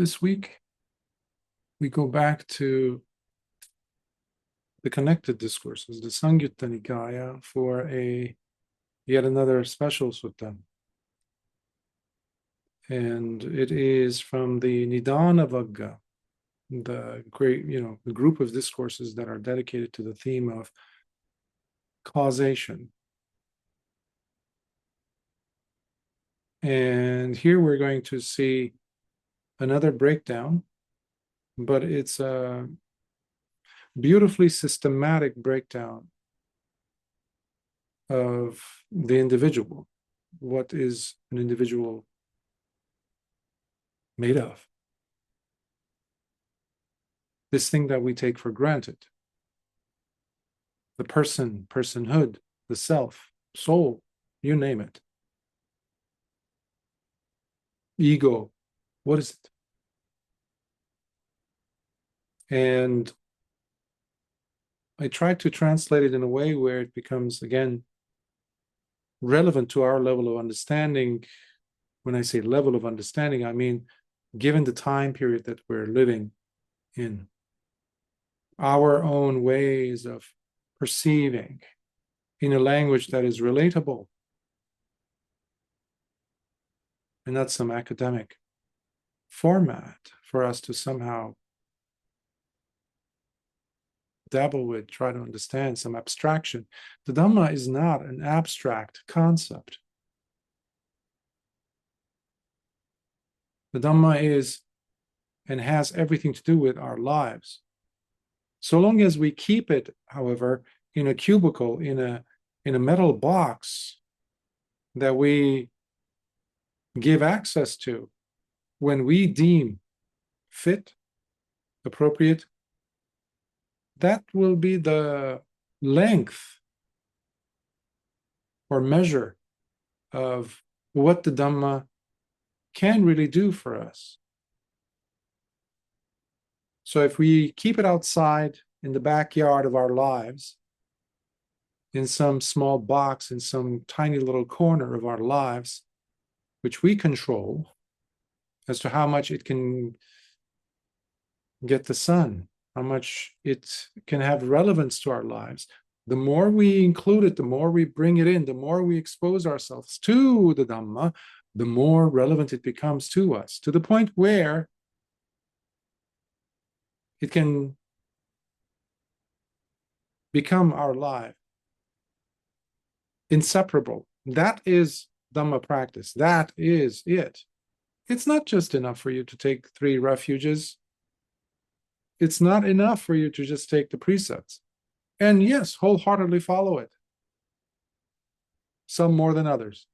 This week, we go back to the connected discourses, the Samyutta Nikaya, for yet another special sutta. And it is from the Nidana Vagga, the great, the group of discourses that are dedicated to the theme of causation. And here we're going to see another breakdown, but it's a beautifully systematic breakdown of the individual. What is an individual made of? This thing that we take for granted. The person, personhood, the self, soul, you name it. Ego, what is it? And I tried to translate it in a way where it becomes, again, relevant to our level of understanding. When I say level of understanding, I mean, given the time period that we're living in, our own ways of perceiving in a language that is relatable and not some academic format for us to somehow dabble with, try to understand some abstraction. The Dhamma is not an abstract concept. The Dhamma is and has everything to do with our lives. So long as we keep it, however, in a cubicle, in a metal box that we give access to when we deem fit, appropriate, that will be the length or measure of what the Dhamma can really do for us. So if we keep it outside in the backyard of our lives, in some small box, in some tiny little corner of our lives, which we control as to how much it can get the sun, how much it can have relevance to our lives, the more we include it, the more we bring it in, the more we expose ourselves to the Dhamma, the more relevant it becomes to us, to the point where it can become our life, inseparable. That is Dhamma practice. That is it. It's not just enough for you to take 3 refuges. It's not enough for you to just take the precepts. And yes, wholeheartedly follow it. Some more than others.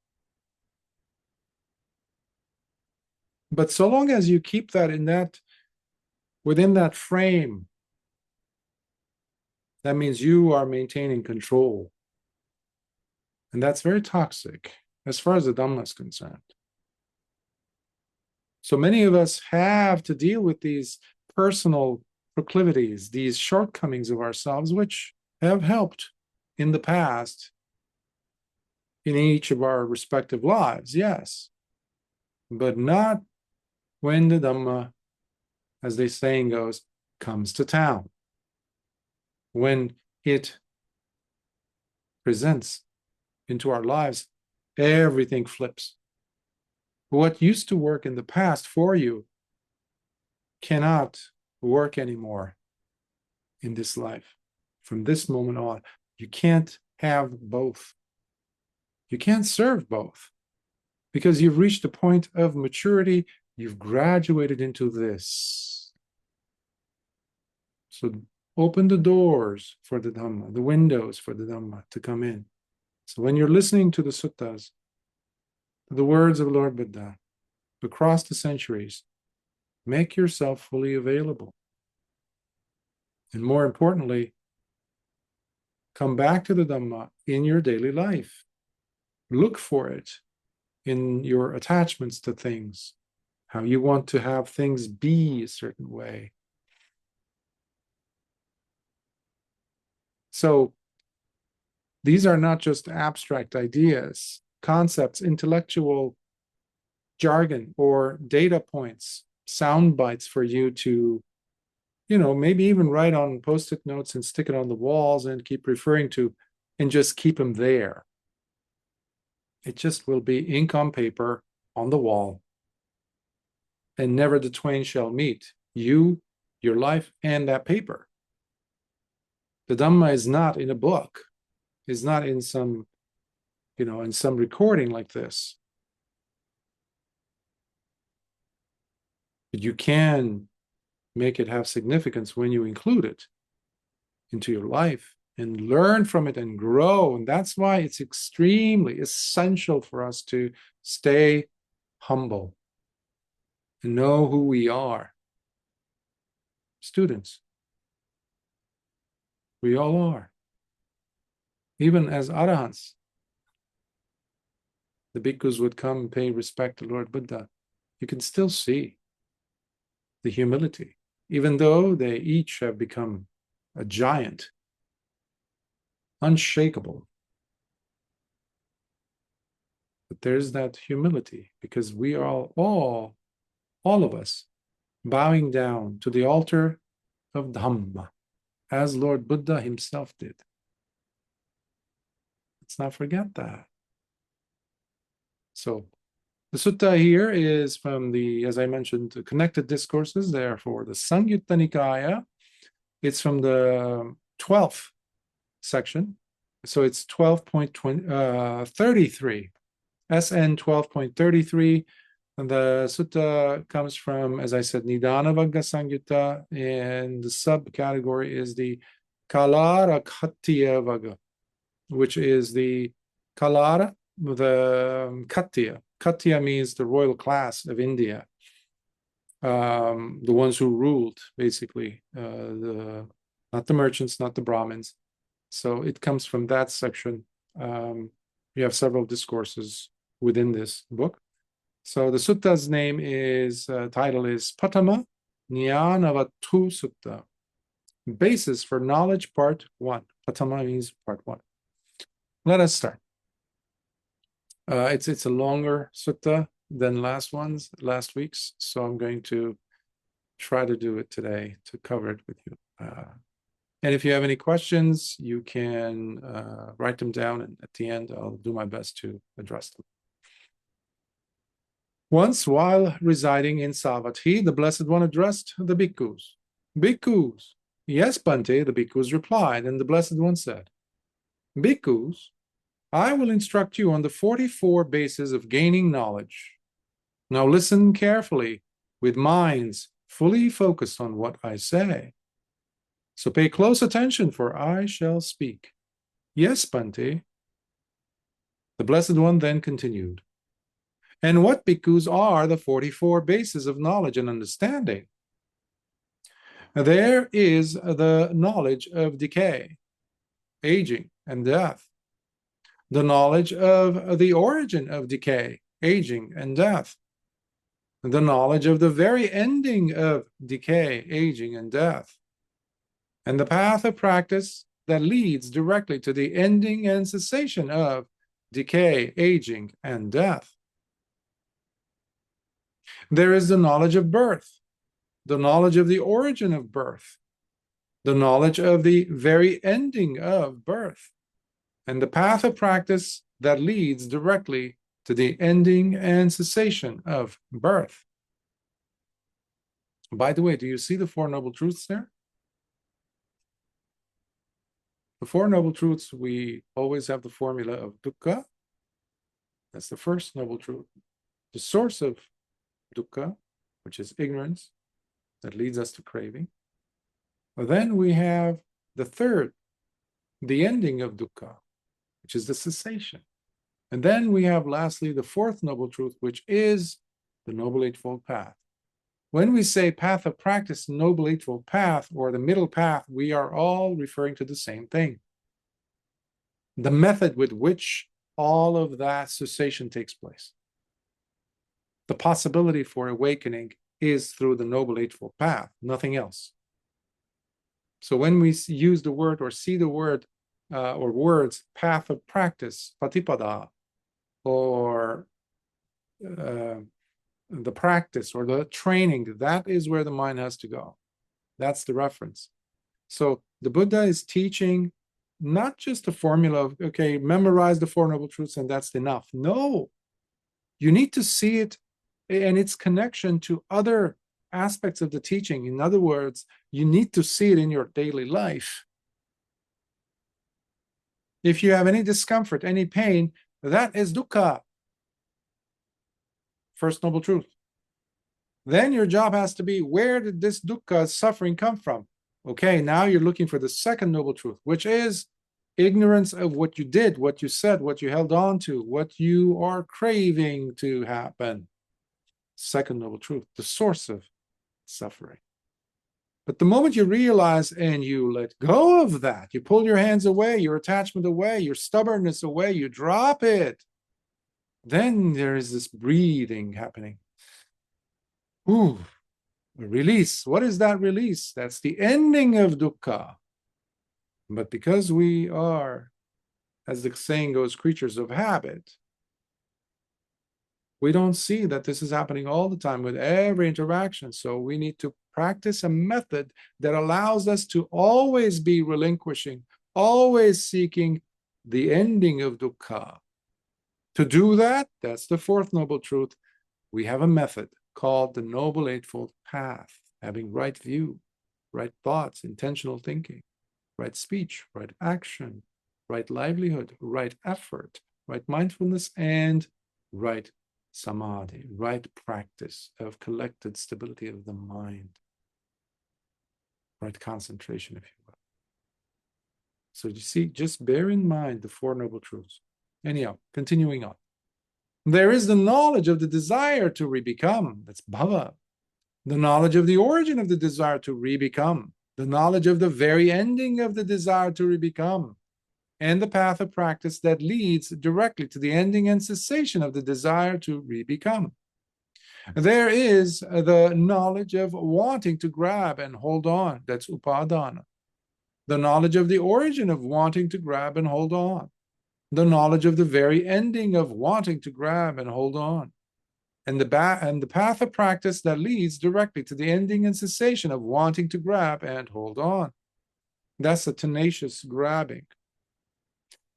But so long as you keep that within that frame, that means you are maintaining control. And that's very toxic as far as the Dhamma is concerned. So many of us have to deal with these personal proclivities, these shortcomings of ourselves, which have helped in the past in each of our respective lives, yes, but not when the Dhamma, as the saying goes, comes to town. When it presents into our lives, everything flips. What used to work in the past for you cannot work anymore in this life. From this moment on, you can't have both. You can't serve both because you've reached a point of maturity. You've graduated into this. So open the doors for the Dhamma, the windows for the Dhamma to come in. So when you're listening to the suttas, the words of Lord Buddha across the centuries, make yourself fully available. And more importantly, come back to the Dhamma in your daily life. Look for it in your attachments to things, how you want to have things be a certain way. So these are not just abstract ideas, concepts, intellectual jargon, or data points sound bites for you to, maybe even write on post-it notes and stick it on the walls and keep referring to, and just keep them there. It just will be ink on paper on the wall, and never the twain shall meet, you, your life, and that paper. The Dhamma is not in a book, is not in some, in some recording like this. But you can make it have significance when you include it into your life and learn from it and grow. And that's why it's extremely essential for us to stay humble and know who we are. Students, we all are. Even as arahants, the bhikkhus would come and pay respect to Lord Buddha. You can still see the humility, even though they each have become a giant, unshakable. But there's that humility, because we are all of us, bowing down to the altar of Dhamma, as Lord Buddha himself did. Let's not forget that. So the sutta here is from the, as I mentioned, the connected discourses, therefore the Samyutta Nikaya. It's from the 12th section. So it's 12.33, SN 12.33. And the sutta comes from, as I said, Nidana Vagga Samyutta, and the subcategory is the Kalara Khattiya Vagga, which is the Kalara, the Khattiya. Khattiya means the royal class of India, the ones who ruled, basically, not the merchants, not the Brahmins. So it comes from that section. You have several discourses within this book. So the sutta's name is, title is Paṭhama Ñāṇavatthu Sutta, Basis for Knowledge, Part 1. Paṭhama means Part 1. Let us start. It's a longer sutta than last week's, so I'm going to try to do it today to cover it with you. And if you have any questions, you can write them down, and at the end, I'll do my best to address them. Once, while residing in Savatthi, the Blessed One addressed the bhikkhus. Bhikkhus, yes, Bhante, the bhikkhus replied, and the Blessed One said, Bhikkhus, I will instruct you on the 44 bases of gaining knowledge. Now listen carefully, with minds fully focused on what I say. So pay close attention, for I shall speak. Yes, Bhante. The Blessed One then continued, and what, bhikkhus, are the 44 bases of knowledge and understanding? There is the knowledge of decay, aging, and death. The knowledge of the origin of decay, aging, and death. The knowledge of the very ending of decay, aging, and death. And the path of practice that leads directly to the ending and cessation of decay, aging, and death. There is the knowledge of birth, the knowledge of the origin of birth, the knowledge of the very ending of birth, and the path of practice that leads directly to the ending and cessation of birth. By the way, do you see the Four Noble Truths there? The Four Noble Truths, we always have the formula of dukkha. That's the first noble truth. The source of dukkha, which is ignorance, that leads us to craving. But then we have the third, the ending of dukkha, which is the cessation. And then we have lastly the fourth noble truth, which is the Noble Eightfold Path. When we say path of practice, Noble Eightfold Path, or the middle path, we are all referring to the same thing. The method with which all of that cessation takes place. The possibility for awakening is through the Noble Eightfold Path, nothing else. So when we use the word or see the word or words, path of practice, patipada, or the practice or the training, that is where the mind has to go. That's the reference. So the Buddha is teaching not just a formula of, okay, memorize the Four Noble Truths and that's enough. No, you need to see it and its connection to other aspects of the teaching. In other words, you need to see it in your daily life. If you have any discomfort, any pain, that is dukkha. First Noble Truth. Then your job has to be, where did this dukkha suffering come from? Okay, now you're looking for the second Noble Truth, which is ignorance of what you did, what you said, what you held on to, what you are craving to happen. Second Noble Truth, the source of suffering. But the moment you realize and you let go of that, you pull your hands away, your attachment away, your stubbornness away, you drop it, then there is this breathing happening. Ooh, a release. What is that release? That's the ending of dukkha. But because we are, as the saying goes, creatures of habit, we don't see that this is happening all the time with every interaction. So we need to practice a method that allows us to always be relinquishing, always seeking the ending of dukkha. To do that, that's the fourth Noble Truth. We have a method called the Noble Eightfold Path, having right view, right thoughts, intentional thinking, right speech, right action, right livelihood, right effort, right mindfulness, and right samadhi, right practice of collected stability of the mind, right concentration, if you will. So you see, just bear in mind the Four Noble Truths. Anyhow, continuing on. There is the knowledge of the desire to re-become, that's bhava. The knowledge of the origin of the desire to re-become. The knowledge of the very ending of the desire to re-become. And the path of practice that leads directly to the ending and cessation of the desire to re-become. There is the knowledge of wanting to grab and hold on, that's upadana. The knowledge of the origin of wanting to grab and hold on. The knowledge of the very ending of wanting to grab and hold on. And the path of practice that leads directly to the ending and cessation of wanting to grab and hold on. That's a tenacious grabbing.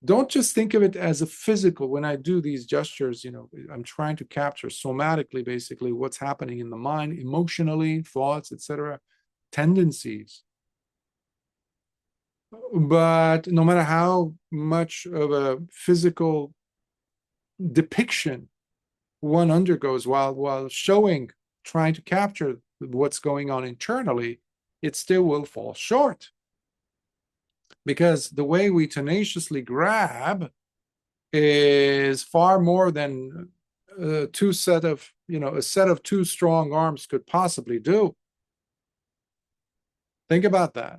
Don't just think of it as a physical. When I do these gestures, I'm trying to capture somatically, basically, what's happening in the mind, emotionally, thoughts, etc., tendencies. But no matter how much of a physical depiction one undergoes while showing, trying to capture what's going on internally, it still will fall short. Because the way we tenaciously grab is far more than a set of two strong arms could possibly do. Think about that.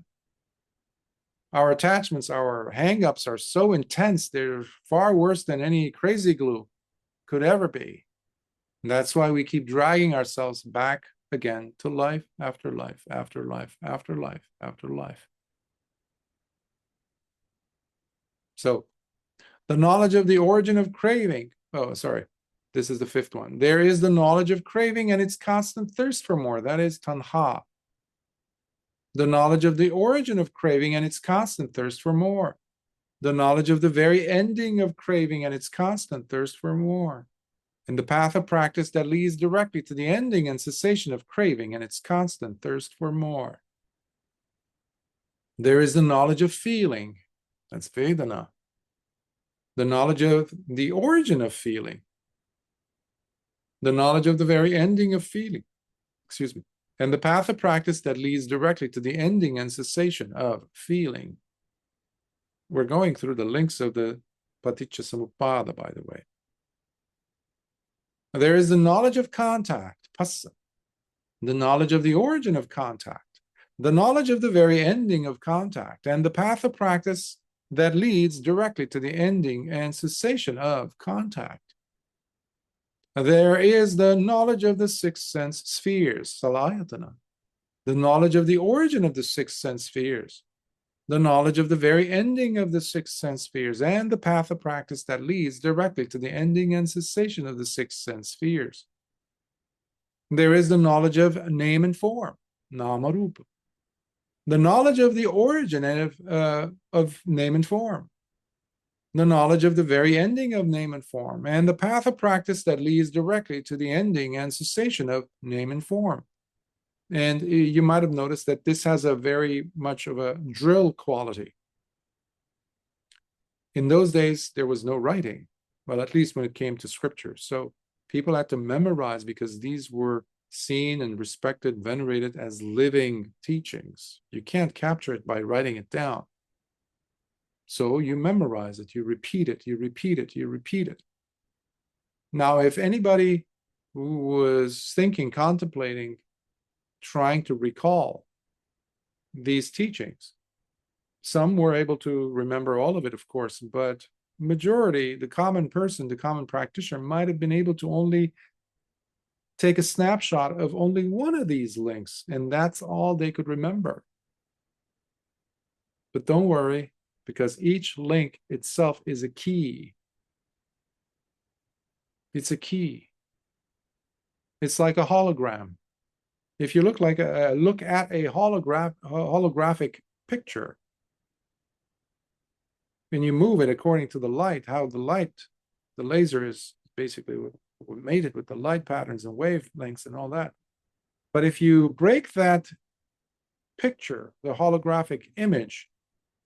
Our attachments, our hang-ups are so intense, they're far worse than any crazy glue could ever be. And that's why we keep dragging ourselves back again to life after life, after life, after life, after life. So, the knowledge of the origin of craving. Oh, sorry. This is the fifth one. There is the knowledge of craving and its constant thirst for more. That is tanha. The knowledge of the origin of craving and its constant thirst for more. The knowledge of the very ending of craving and its constant thirst for more. And the path of practice that leads directly to the ending and cessation of craving and its constant thirst for more. There is the knowledge of feeling. That's Vedana. The knowledge of the origin of feeling. The knowledge of the very ending of feeling. And the path of practice that leads directly to the ending and cessation of feeling. We're going through the links of the Paticcasamuppada, by the way. There is the knowledge of contact, phassa. The knowledge of the origin of contact. The knowledge of the very ending of contact. And the path of practice that leads directly to the ending and cessation of contact. There is the knowledge of the six sense spheres, salayatana. The knowledge of the origin of the six sense spheres. The knowledge of the very ending of the six sense spheres, and the path of practice that leads directly to the ending and cessation of the six sense spheres. There is the knowledge of name and form, nama rupa. The knowledge of the origin of name and form. The knowledge of the very ending of name and form, and the path of practice that leads directly to the ending and cessation of name and form. And you might have noticed that this has a very much of a drill quality. In those days, there was no writing, well, at least when it came to scripture. So people had to memorize because these were seen and respected, venerated as living teachings. You can't capture it by writing it down. So you memorize it, you repeat it, you repeat it, you repeat it. Now, if anybody who was thinking, contemplating, trying to recall these teachings, some were able to remember all of it, of course, but majority, the common person, the common practitioner, might have been able to only take a snapshot of only one of these links, and that's all they could remember. But don't worry, because each link itself is a key. It's a key. It's like a hologram. If you look at a holographic picture, and you move it according to the light, the laser is basically what made it with the light patterns and wavelengths and all that. But if you break that picture, the holographic image,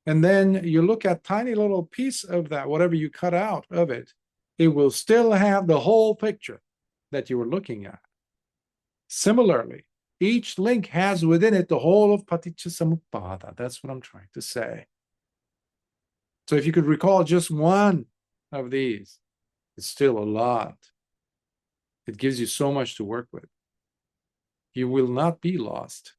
and then you look at tiny little piece of that, whatever you cut out of it, it will still have the whole picture that you were looking at. Similarly, each link has within it the whole of Paticcasamuppada. That's what I'm trying to say. So if you could recall just one of these, it's still a lot. It gives you so much to work with. You will not be lost.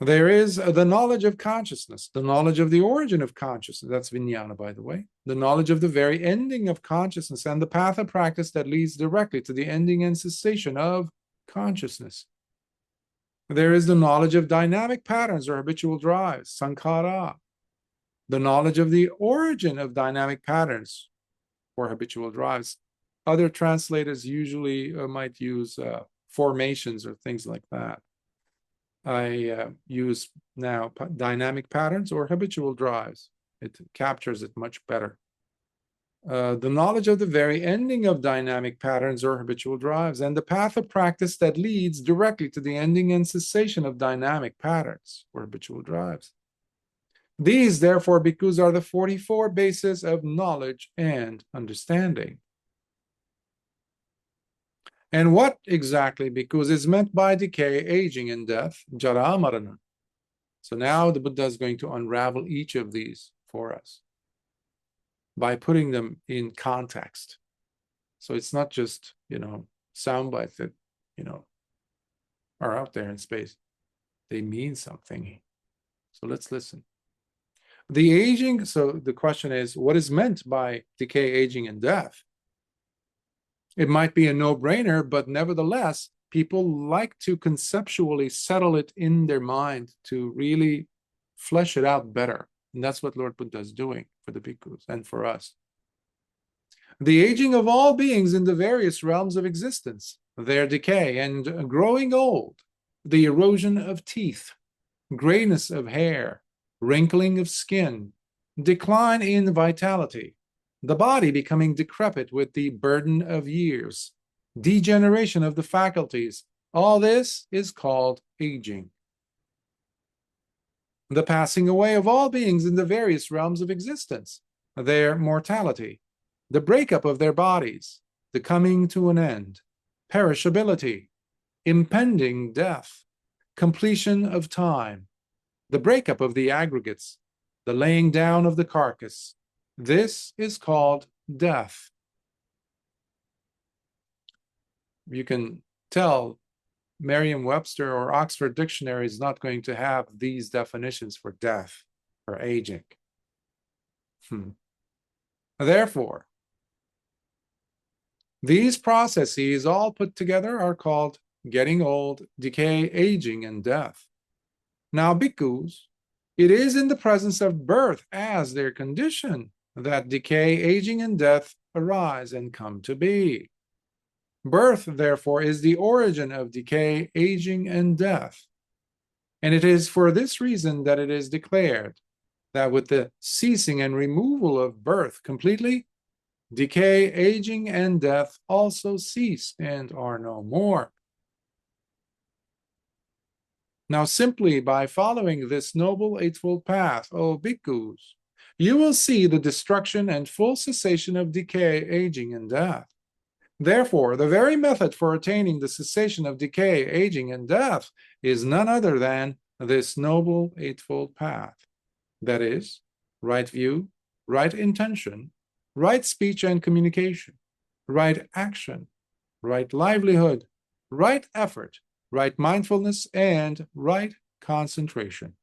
There is the knowledge of consciousness, the knowledge of the origin of consciousness. That's vijnana, by the way. The knowledge of the very ending of consciousness and the path of practice that leads directly to the ending and cessation of consciousness. There is the knowledge of dynamic patterns or habitual drives, sankhara. The knowledge of the origin of dynamic patterns or habitual drives. Other translators usually might use formations or things like that. I use now dynamic patterns or habitual drives. It captures it much better. The knowledge of the very ending of dynamic patterns or habitual drives, and the path of practice that leads directly to the ending and cessation of dynamic patterns or habitual drives. These, therefore, bhikkhus, are the 44 bases of knowledge and understanding. And what exactly, bhikkhus, is meant by decay, aging, and death, jara marana? So now the Buddha is going to unravel each of these for us by putting them in context. So it's not just, sound bites that, are out there in space. They mean something. So let's listen. The aging, so the question is, what is meant by decay, aging, and death? It might be a no-brainer, but nevertheless, people like to conceptually settle it in their mind to really flesh it out better. And that's what Lord Buddha is doing for the bhikkhus and for us. The aging of all beings in the various realms of existence, their decay and growing old, the erosion of teeth, grayness of hair, wrinkling of skin, decline in vitality, the body becoming decrepit with the burden of years, degeneration of the faculties, all this is called aging. The passing away of all beings in the various realms of existence, their mortality, the breakup of their bodies, the coming to an end, perishability, impending death, completion of time, the breakup of the aggregates, the laying down of the carcass. This is called death. You can tell Merriam-Webster or Oxford Dictionary is not going to have these definitions for death or aging. Therefore, these processes all put together are called getting old, decay, aging, and death. Now, bhikkhus, it is in the presence of birth as their condition that decay, aging, and death arise and come to be. Birth, therefore, is the origin of decay, aging, and death. And it is for this reason that it is declared that with the ceasing and removal of birth completely, decay, aging, and death also cease and are no more. Now, simply by following this Noble Eightfold Path, O bhikkhus, you will see the destruction and full cessation of decay, aging, and death. Therefore, the very method for attaining the cessation of decay, aging, and death is none other than this Noble Eightfold Path. That is, right view, right intention, right speech and communication, right action, right livelihood, right effort, right mindfulness, and right concentration.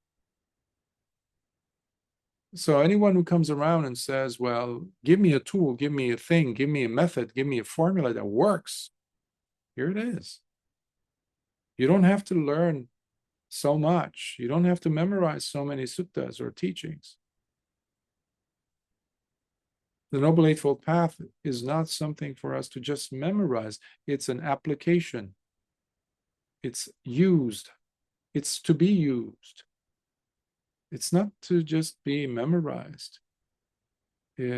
So anyone who comes around and says, well, give me a tool, give me a thing, give me a method, give me a formula that works, here it is. You don't have to learn so much. You don't have to memorize so many suttas or teachings. The Noble Eightfold Path is not something for us to just memorize. It's an application. It's used. It's to be used. It's not to just be memorized,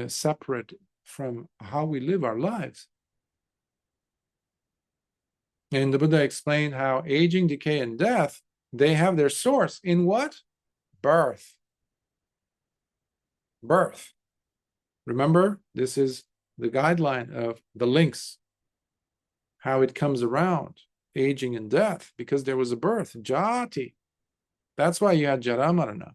separate from how we live our lives. And the Buddha explained how aging, decay, and death, they have their source in what? Birth. Birth. Remember, this is the guideline of the links, how it comes around, aging and death, because there was a birth, jati. That's why you had jaramarana.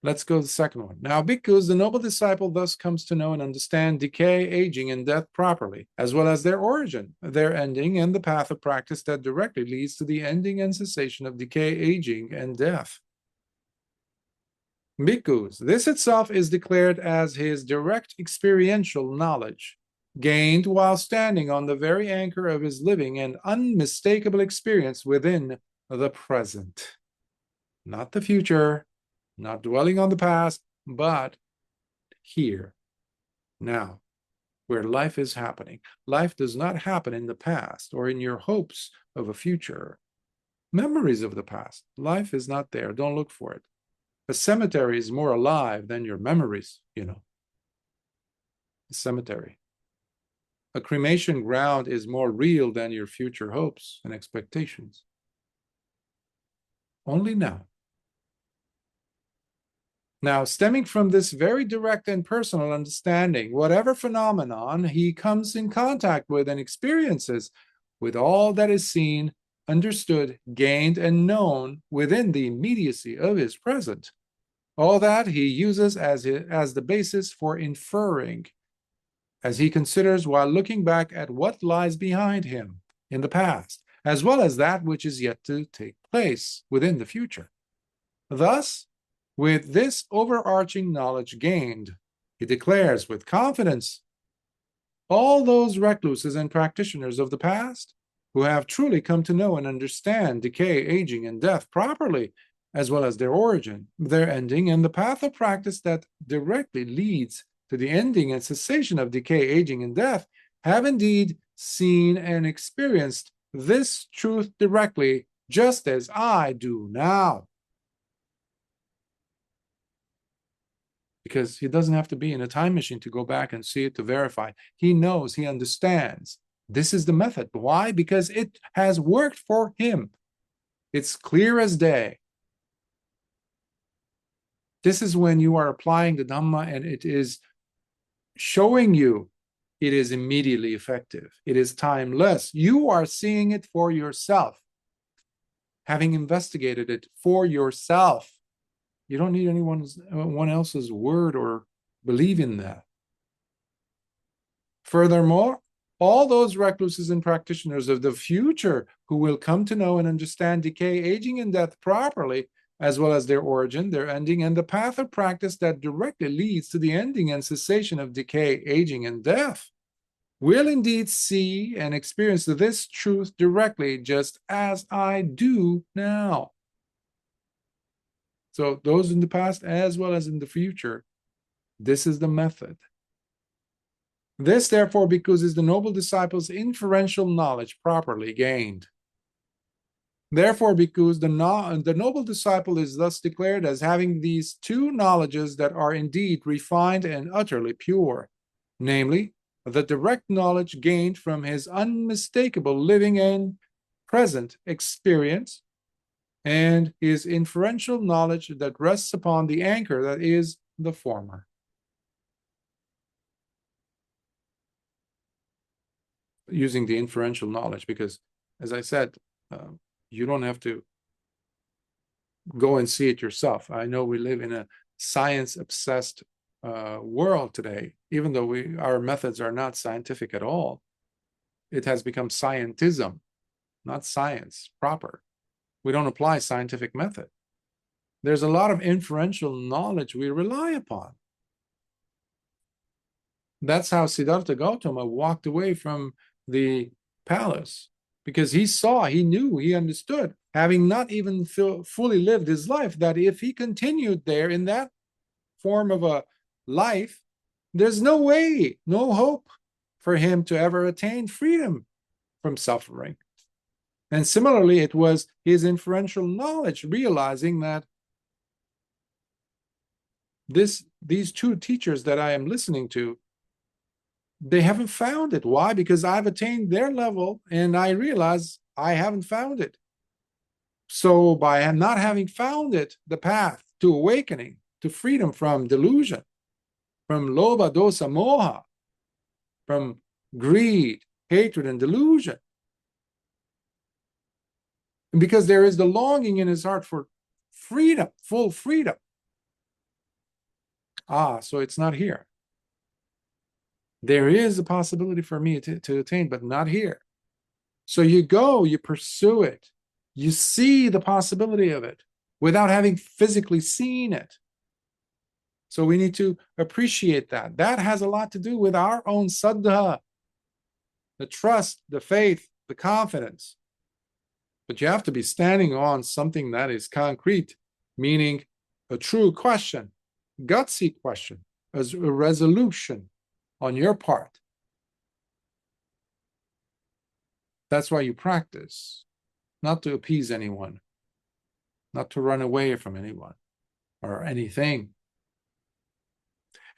Let's go to the second one. Now, bhikkhus, the noble disciple thus comes to know and understand decay, aging, and death properly, as well as their origin, their ending, and the path of practice that directly leads to the ending and cessation of decay, aging, and death. Bhikkhus, this itself is declared as his direct experiential knowledge, gained while standing on the very anchor of his living and unmistakable experience within the present. Not the future, not dwelling on the past, but here, now, where life is happening. Life does not happen in the past or in your hopes of a future. Memories of the past. Life is not there. Don't look for it. A cemetery is more alive than your memories, you know. A cemetery. A cremation ground is more real than your future hopes and expectations. Only now. Now, stemming from this very direct and personal understanding, whatever phenomenon he comes in contact with and experiences, with all that is seen, understood, gained, and known within the immediacy of his present, all that he uses as the basis for inferring, as he considers while looking back at what lies behind him in the past, as well as that which is yet to take place within the future. Thus, with this overarching knowledge gained, he declares with confidence, all those recluses and practitioners of the past who have truly come to know and understand decay, aging, and death properly, as well as their origin, their ending, and the path of practice that directly leads to the ending and cessation of decay, aging, and death, have indeed seen and experienced this truth directly, just as I do now. Because he doesn't have to be in a time machine to go back and see it to verify. He knows, he understands. This is the method. Why? Because it has worked for him. It's clear as day. This is when you are applying the Dhamma and it is showing you it is immediately effective. It is timeless. You are seeing it for yourself, having investigated it for yourself. You don't need anyone else's word or believe in that. Furthermore, all those recluses and practitioners of the future who will come to know and understand decay, aging, and death properly, as well as their origin, their ending, and the path of practice that directly leads to the ending and cessation of decay, aging, and death, will indeed see and experience this truth directly, just as I do now. So those in the past as well as in the future, this is the method. This, therefore, because is the noble disciple's inferential knowledge properly gained. Therefore, because the noble disciple is thus declared as having these two knowledges that are indeed refined and utterly pure, namely, the direct knowledge gained from his unmistakable living and present experience, and his inferential knowledge that rests upon the anchor that is the former. Using the inferential knowledge, because, as I said, you don't have to go and see it yourself. I know we live in a science-obsessed world today, even though our methods are not scientific at all. It has become scientism, not science proper. We don't apply scientific method. There's a lot of inferential knowledge we rely upon. That's how Siddhartha Gautama walked away from the palace, because he saw, he knew, he understood, having not even fully lived his life, that if he continued there in that form of a life, there's no way, no hope for him to ever attain freedom from suffering. And similarly, it was his inferential knowledge, realizing that these two teachers that I am listening to, they haven't found it. Why? Because I've attained their level and I realize I haven't found it. So by not having found it, the path to awakening, to freedom from delusion, from lobha, dosa, moha, from greed, hatred, and delusion, and because there is the longing in his heart for freedom, full freedom. So it's not here. There is a possibility for me to attain, but not here. So you go, you pursue it, you see the possibility of it without having physically seen it. So we need to appreciate that. That has a lot to do with our own saddha, the trust, the faith, the confidence. But you have to be standing on something that is concrete, meaning a true question, gutsy question, as a resolution on your part. That's why you practice, not to appease anyone, not to run away from anyone or anything.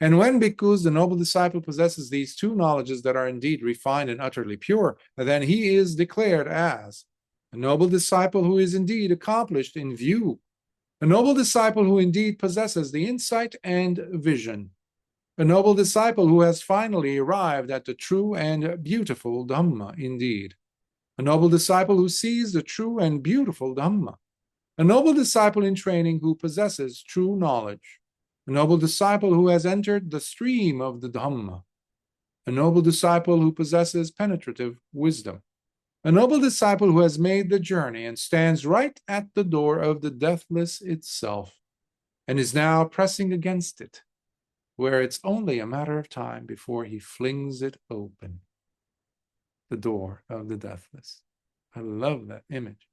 And when bhikkhus, the noble disciple, possesses these two knowledges that are indeed refined and utterly pure, then he is declared as a noble disciple who is indeed accomplished in view, a noble disciple who indeed possesses the insight and vision, a noble disciple who has finally arrived at the true and beautiful Dhamma indeed, a noble disciple who sees the true and beautiful Dhamma, a noble disciple in training who possesses true knowledge, a noble disciple who has entered the stream of the Dhamma, a noble disciple who possesses penetrative wisdom, a noble disciple who has made the journey and stands right at the door of the deathless itself and is now pressing against it, where it's only a matter of time before he flings it open, the door of the deathless. I love that image.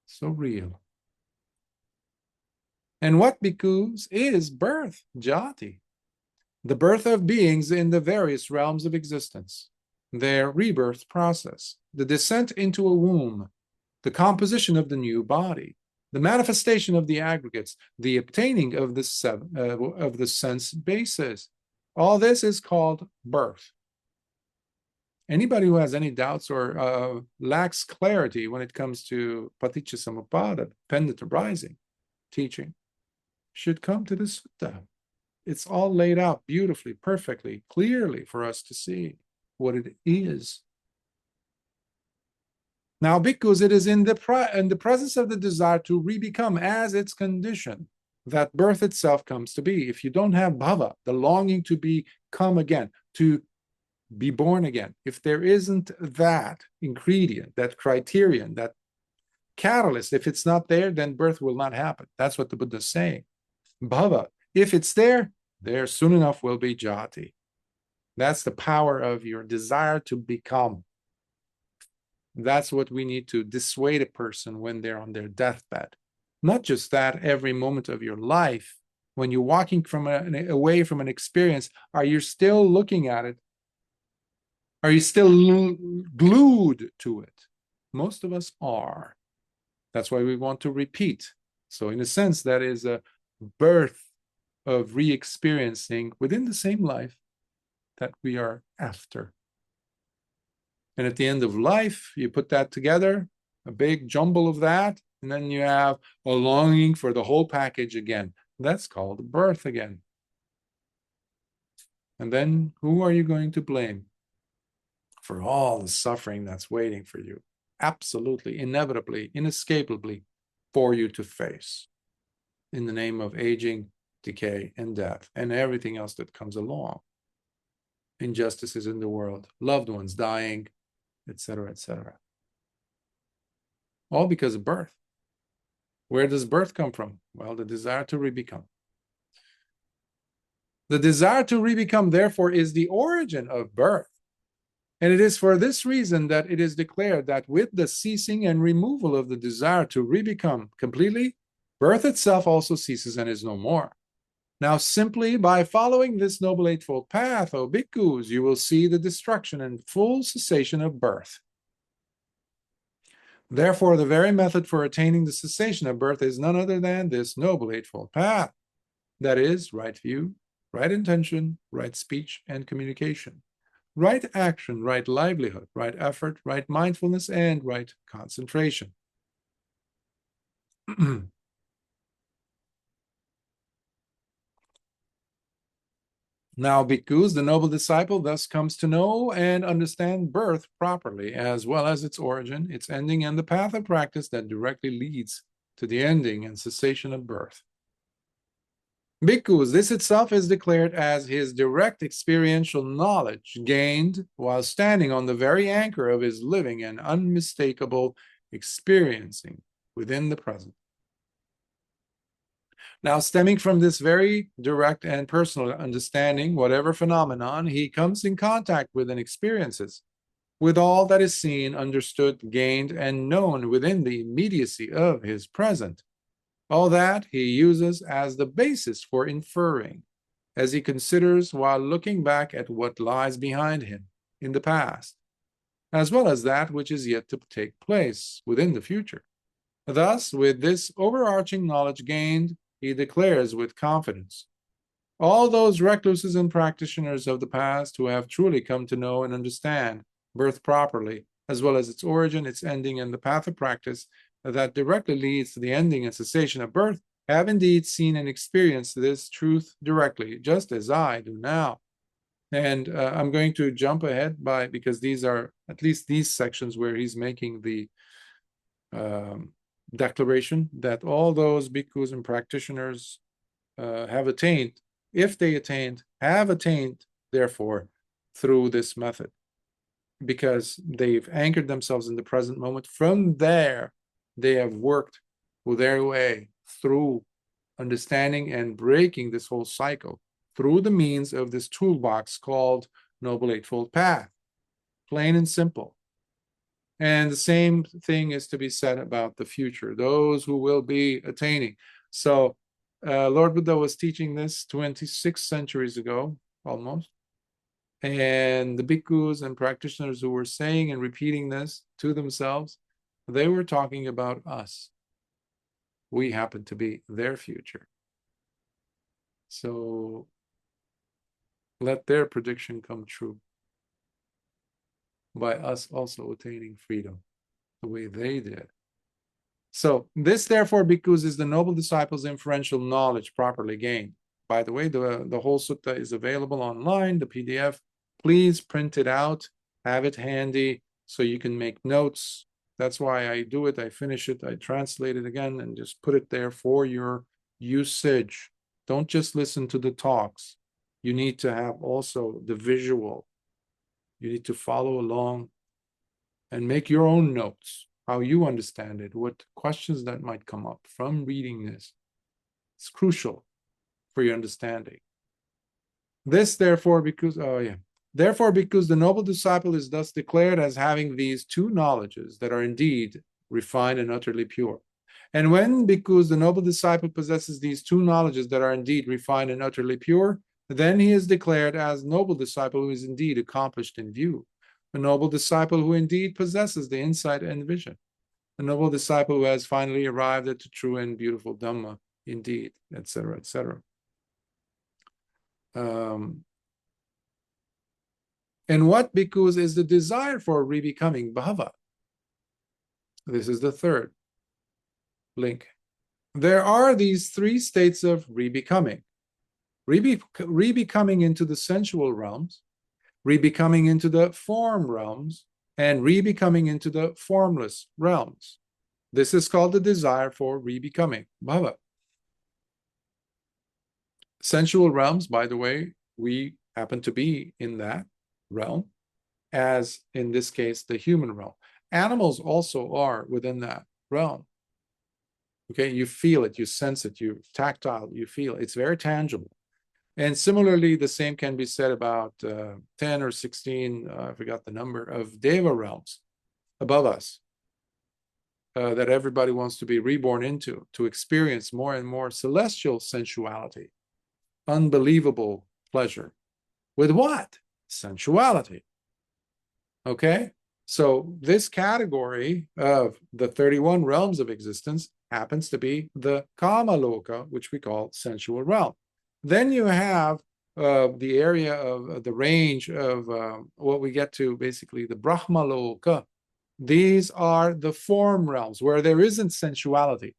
So real. And what, bhikkhus, is birth, jati? The birth of beings in the various realms of existence, their rebirth process, the descent into a womb, the composition of the new body, the manifestation of the aggregates, the obtaining of the sense basis. All this is called birth. Anybody who has any doubts or lacks clarity when it comes to paticca-samuppada, dependent arising teaching, should come to the sutta. It's all laid out beautifully, perfectly, clearly for us to see what it is. Now, bhikkhus, it is in the presence of the desire to re-become as its condition that birth itself comes to be. If you don't have bhava, the longing to become again, to be born again, if there isn't that ingredient, that criterion, that catalyst, if it's not there, then birth will not happen. That's what the Buddha is saying. Bhava, if it's there, there soon enough will be jati. That's the power of your desire to become. That's what we need to dissuade a person when they're on their deathbed. Not just that, every moment of your life, when you're walking away from an experience, are you still looking at it Are you still glued to it? Most of us are. That's why we want to repeat. So in a sense, that is a birth of re-experiencing within the same life that we are after. And at the end of life, you put that together, a big jumble of that, and then you have a longing for the whole package again. That's called birth again. And then who are you going to blame for all the suffering that's waiting for you? Absolutely, inevitably, inescapably for you to face in the name of aging, decay, and death, and everything else that comes along. Injustices in the world, loved ones dying, etc., etc. All because of birth. Where does birth come from? Well, the desire to re-become. The desire to re-become, therefore, is the origin of birth. And it is for this reason that it is declared that with the ceasing and removal of the desire to re-become completely, birth itself also ceases and is no more. Now, simply by following this Noble Eightfold Path, O Bhikkhus, you will see the destruction and full cessation of birth. Therefore, the very method for attaining the cessation of birth is none other than this Noble Eightfold Path. That is, right view, right intention, right speech and communication, right action, right livelihood, right effort, right mindfulness, and right concentration. Now, bhikkhus, the noble disciple thus comes to know and understand birth properly, as well as its origin, its ending, and the path of practice that directly leads to the ending and cessation of birth. Bhikkhus, this itself is declared as his direct experiential knowledge gained while standing on the very anchor of his living and unmistakable experiencing within the present. Now, stemming from this very direct and personal understanding, whatever phenomenon he comes in contact with and experiences, with all that is seen, understood, gained, and known within the immediacy of his present, all that he uses as the basis for inferring, as he considers while looking back at what lies behind him in the past, as well as that which is yet to take place within the future. Thus, with this overarching knowledge gained, he declares with confidence, all those recluses and practitioners of the past who have truly come to know and understand birth properly, as well as its origin, its ending, and the path of practice that directly leads to the ending and cessation of birth, have indeed seen and experienced this truth directly, just as I do now. And I'm going to jump ahead because these are at least these sections where he's making the declaration that all those bhikkhus and practitioners have attained, if they attained, have attained, therefore, through this method, because they've anchored themselves in the present moment. From there, they have worked their way through understanding and breaking this whole cycle through the means of this toolbox called Noble Eightfold Path, plain and simple. And the same thing is to be said about the future, those who will be attaining. So Lord Buddha was teaching this 26 centuries ago, almost. And the bhikkhus and practitioners who were saying and repeating this to themselves, they were talking about us. We happen to be their future. So let their prediction come true by us also attaining freedom the way they did. So this, therefore, bhikkhus, is the noble disciple's inferential knowledge properly gained. By the way, the whole sutta is available online, the PDF. Please print it out, have it handy so you can make notes. That's why I do it. I finish it, I translate it again, and just put it there for your usage. Don't just listen to the talks. You need to have also the visual. You need to follow along and make your own notes, how you understand it, what questions that might come up from reading this. It's crucial for your understanding. This, therefore, because the noble disciple is thus declared as having these two knowledges that are indeed refined and utterly pure. And when, because the noble disciple possesses these two knowledges that are indeed refined and utterly pure, then he is declared as noble disciple who is indeed accomplished in view. A noble disciple who indeed possesses the insight and vision. A noble disciple who has finally arrived at the true and beautiful Dhamma, indeed, etc., etc. And what, bhikkhus, is the desire for rebecoming bhava? This is the third link. There are these three states of rebecoming. Rebecoming into the sensual realms, rebecoming into the form realms, and rebecoming into the formless realms. This is called the desire for rebecoming bhava. Sensual realms, by the way, we happen to be in that realm, as in this case, the human realm. Animals also are within that realm. Okay, you feel it, you sense it, you're tactile, you feel it. It's very tangible. And similarly, the same can be said about 10 or 16, I forgot the number, of Deva realms above us that everybody wants to be reborn into, to experience more and more celestial sensuality, unbelievable pleasure. With what? Sensuality. Okay? So this category of the 31 realms of existence happens to be the Kama Loka, which we call sensual realm. Then you have the area of the range of what we get to, basically the Brahma Loka. These are the form realms where there isn't sensuality.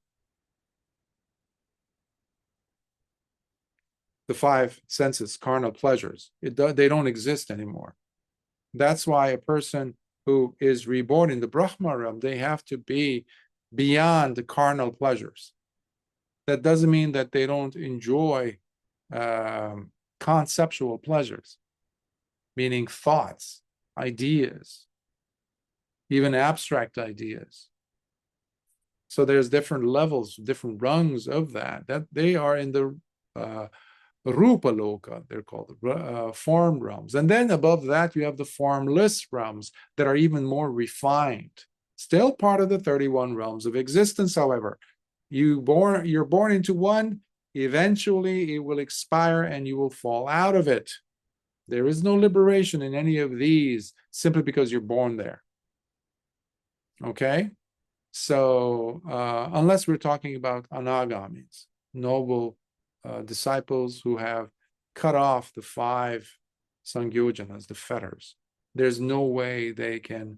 The five senses, carnal pleasures, they don't exist anymore. That's why a person who is reborn in the Brahma realm, they have to be beyond the carnal pleasures. That doesn't mean that they don't enjoy conceptual pleasures, meaning thoughts, ideas, even abstract ideas. So there's different levels, different rungs of that they are in the Rupa Loka, they're called form realms. And then above that, you have the formless realms that are even more refined. Still part of the 31 realms of existence, however. You're born into one, eventually it will expire and you will fall out of it. There is no liberation in any of these simply because you're born there. Okay? So, unless we're talking about anagamis, noble disciples who have cut off the five sangyojanas, the fetters, there's no way they can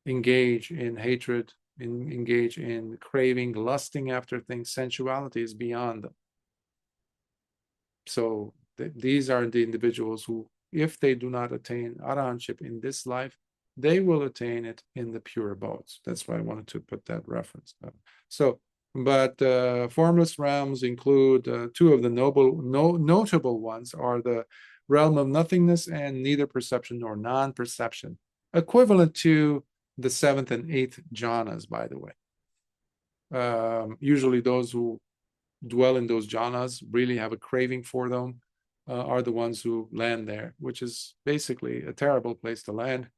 engage in hatred, engage in craving, lusting after things. Sensuality is beyond them. So these are the individuals who, if they do not attain arahantship in this life, they will attain it in the pure abodes. That's why I wanted to put that reference up. So, but formless realms include two of the notable ones are the realm of nothingness and neither perception nor non-perception, equivalent to the 7th and 8th jhanas, by the way. Usually those who dwell in those jhanas, really have a craving for them, are the ones who land there, which is basically a terrible place to land.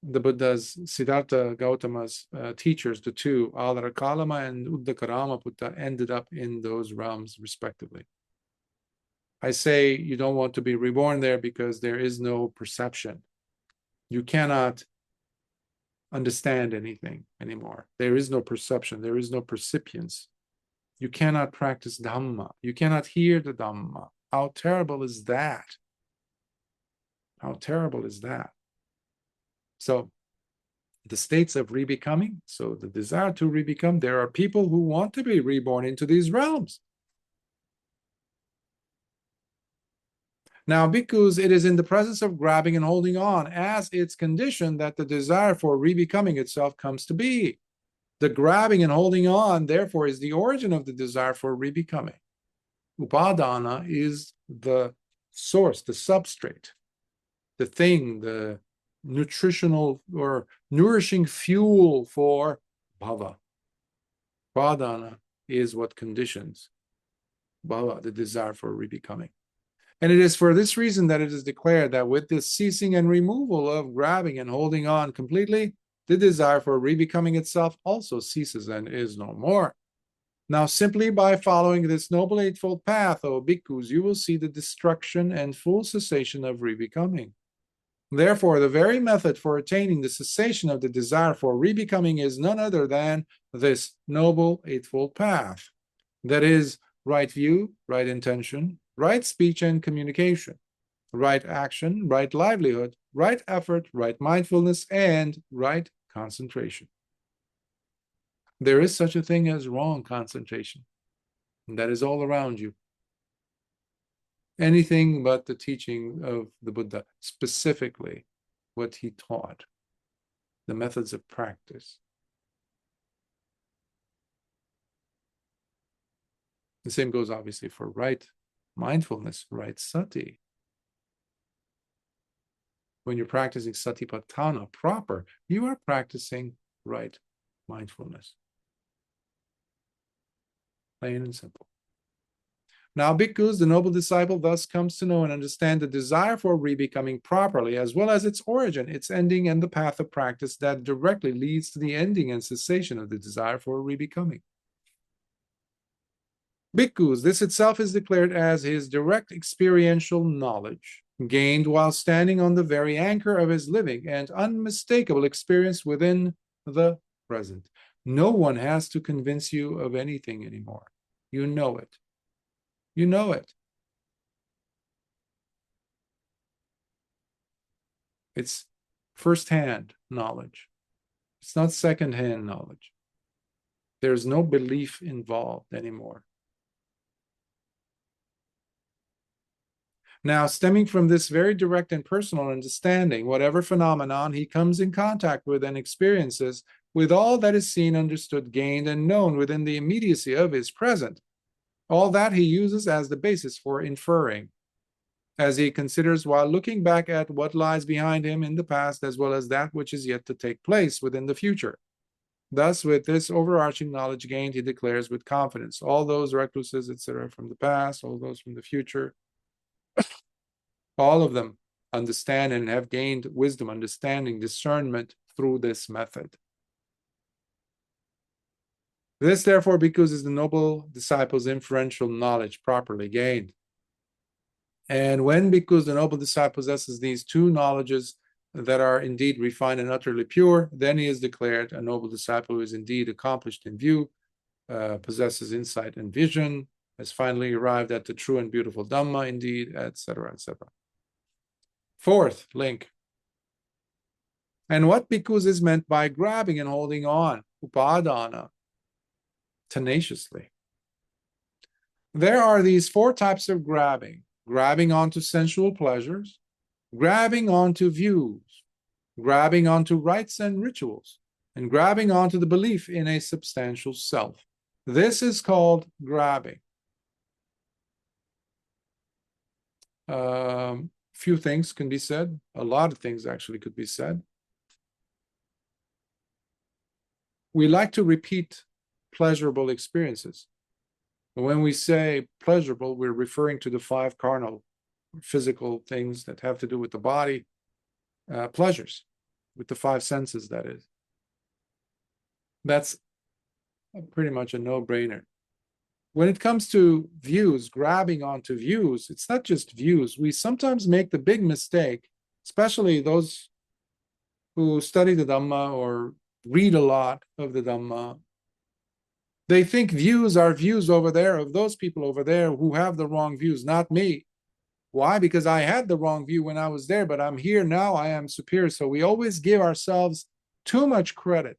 The Buddha's, Siddhartha Gautama's teachers, the two, Alarakalama and Uddakaramaputra, ended up in those realms respectively. I say you don't want to be reborn there because there is no perception. You cannot understand anything anymore. There is no perception. There is no percipience. You cannot practice Dhamma. You cannot hear the Dhamma. How terrible is that? How terrible is that? So the states of rebecoming, so the desire to rebecome, there are people who want to be reborn into these realms. Now, bhikkhus, it is in the presence of grabbing and holding on as its condition that the desire for rebecoming itself comes to be. The grabbing and holding on, therefore, is the origin of the desire for rebecoming. Upadana is the source, the substrate, the thing, the nutritional or nourishing fuel for bhava. Upadana is what conditions bhava, the desire for rebecoming. And it is for this reason that it is declared that with the ceasing and removal of grabbing and holding on completely, the desire for rebecoming itself also ceases and is no more. Now, simply by following this Noble Eightfold Path, O bhikkhus, you will see the destruction and full cessation of rebecoming. Therefore, the very method for attaining the cessation of the desire for rebecoming is none other than this Noble Eightfold Path. That is, right view, right intention, right speech and communication, right action, right livelihood, right effort, right mindfulness, and right concentration. There is such a thing as wrong concentration, and that is all around you. Anything but the teaching of the Buddha, specifically what he taught, the methods of practice. The same goes obviously for right mindfulness, right sati. When you're practicing satipatthana proper, you are practicing right mindfulness. Plain and simple. Now, bhikkhus, the noble disciple, thus comes to know and understand the desire for rebecoming properly, as well as its origin, its ending, and the path of practice that directly leads to the ending and cessation of the desire for rebecoming. Bhikkhus, this itself is declared as his direct experiential knowledge, gained while standing on the very anchor of his living and unmistakable experience within the present. No one has to convince you of anything anymore. You know it. You know it. It's first-hand knowledge. It's not second-hand knowledge. There's no belief involved anymore. Now, stemming from this very direct and personal understanding, whatever phenomenon he comes in contact with and experiences, with all that is seen, understood, gained, and known within the immediacy of his present, all that he uses as the basis for inferring, as he considers while looking back at what lies behind him in the past, as well as that which is yet to take place within the future. Thus, with this overarching knowledge gained, he declares with confidence, all those recluses, etc., from the past, all those from the future, all of them understand and have gained wisdom, understanding, discernment through this method. This, therefore, because is the noble disciple's inferential knowledge properly gained. And when, because the noble disciple possesses these two knowledges that are indeed refined and utterly pure, then he is declared a noble disciple who is indeed accomplished in view, possesses insight and vision, has finally arrived at the true and beautiful Dhamma, indeed, etc., etc. Fourth link. And what bhikkhus is meant by grabbing and holding on, upadana, tenaciously. There are these four types of grabbing: grabbing onto sensual pleasures, grabbing onto views, grabbing onto rites and rituals, and grabbing onto the belief in a substantial self. This is called grabbing. Few things can be said. A lot of things actually could be said. We like to repeat pleasurable experiences. When we say pleasurable, we're referring to the five carnal, physical things that have to do with the body, pleasures, with the five senses, that is. That's pretty much a no-brainer. When it comes to views, grabbing onto views, it's not just views. We sometimes make the big mistake, especially those who study the Dhamma or read a lot of the Dhamma. They think views are views over there of those people over there who have the wrong views, not me. Why? Because I had the wrong view when I was there, but I'm here now, I am superior. So we always give ourselves too much credit,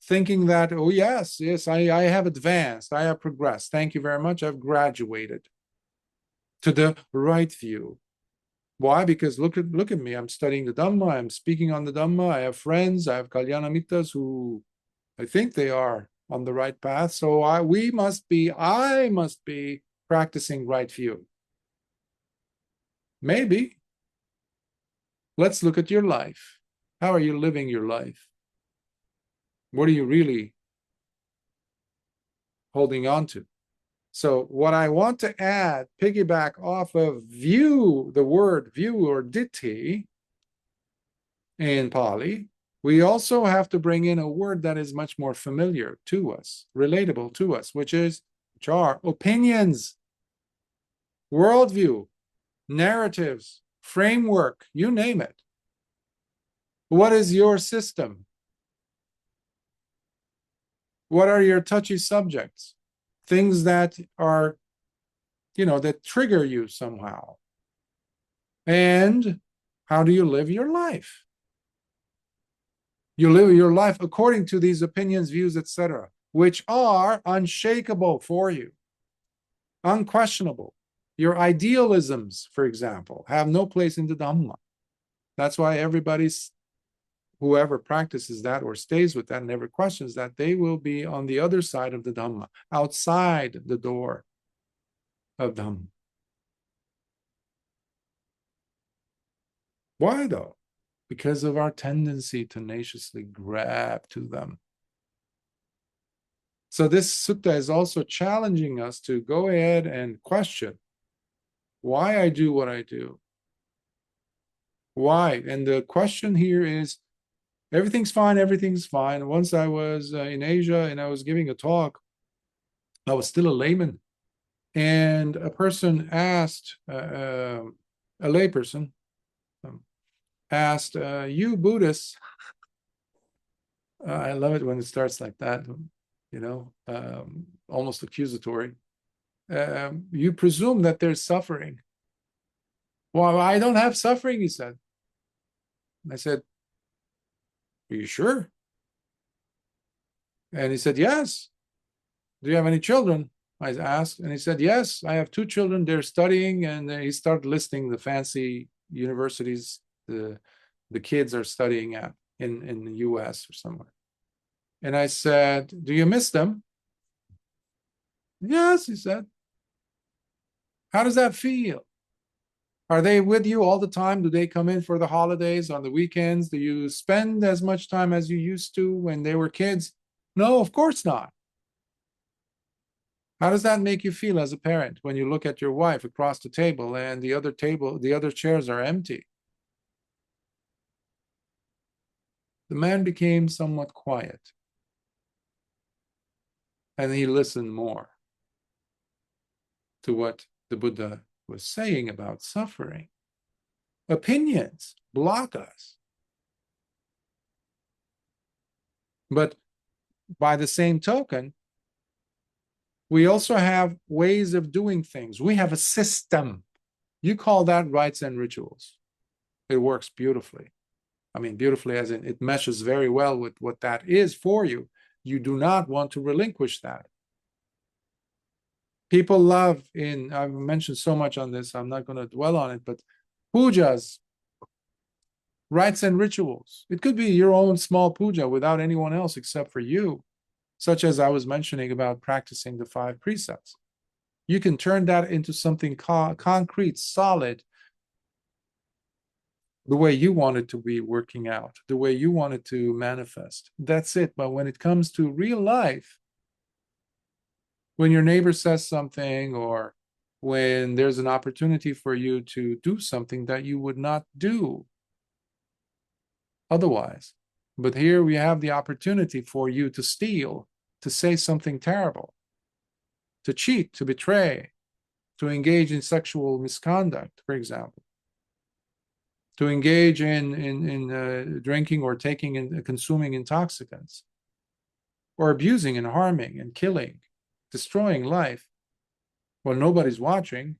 thinking that, oh, yes, I have advanced, I have progressed. Thank you very much. I've graduated to the right view. Why? Because look at me. I'm studying the Dhamma. I'm speaking on the Dhamma. I have friends. I have Kalyana Mittas who I think they are on the right path. So I must be practicing right view. Maybe. Let's look at your life. How are you living your life? What are you really holding on to? So what I want to add, piggyback off of view, the word view or ditti in Pali, we also have to bring in a word that is much more familiar to us, relatable to us, which are opinions, worldview, narratives, framework, you name it. What is your system? What are your touchy subjects? Things that are, that trigger you somehow. And how do you live your life? You live your life according to these opinions, views, etc., which are unshakable for you, unquestionable. Your idealisms, for example, have no place in the Dhamma. That's why whoever practices that or stays with that and never questions that, they will be on the other side of the Dhamma, outside the door of Dhamma. Why though? Because of our tendency to tenaciously grab to them. So this sutta is also challenging us to go ahead and question why I do what I do. Why? And the question here is, everything's fine, everything's fine. Once I was in Asia and I was giving a talk, I was still a layman. And a person asked, a layperson, asked, you Buddhists, I love it when it starts like that, almost accusatory. You presume that there's suffering. Well, I don't have suffering, he said. I said, are you sure? And he said, yes. Do you have any children? I asked, and he said, yes, I have 2 children. They're studying, and he started listing the fancy universities the kids are studying at in the US or somewhere. And I said, do you miss them? Yes, he said. How does that feel? Are they with you all the time? Do they come in for the holidays, on the weekends? Do you spend as much time as you used to when they were kids? No, of course not. How does that make you feel as a parent when you look at your wife across the table and the other chairs are empty? The man became somewhat quiet, and he listened more to what the Buddha was saying about suffering. Opinions block us. But by the same token, we also have ways of doing things. We have a system. You call that rites and rituals. It works beautifully. I mean, beautifully as in it meshes very well with what that is for you. You do not want to relinquish that. People love I've mentioned so much on this, I'm not going to dwell on it, but pujas, rites and rituals. It could be your own small puja without anyone else except for you, such as I was mentioning about practicing the 5 precepts. You can turn that into something concrete, solid, the way you want it to be working out, the way you want it to manifest. That's it. But when it comes to real life, when your neighbor says something, or when there's an opportunity for you to do something that you would not do otherwise. But here we have the opportunity for you to steal, to say something terrible, to cheat, to betray, to engage in sexual misconduct, for example, to engage in drinking or taking and consuming intoxicants, or abusing and harming and killing, destroying life. Well, nobody's watching.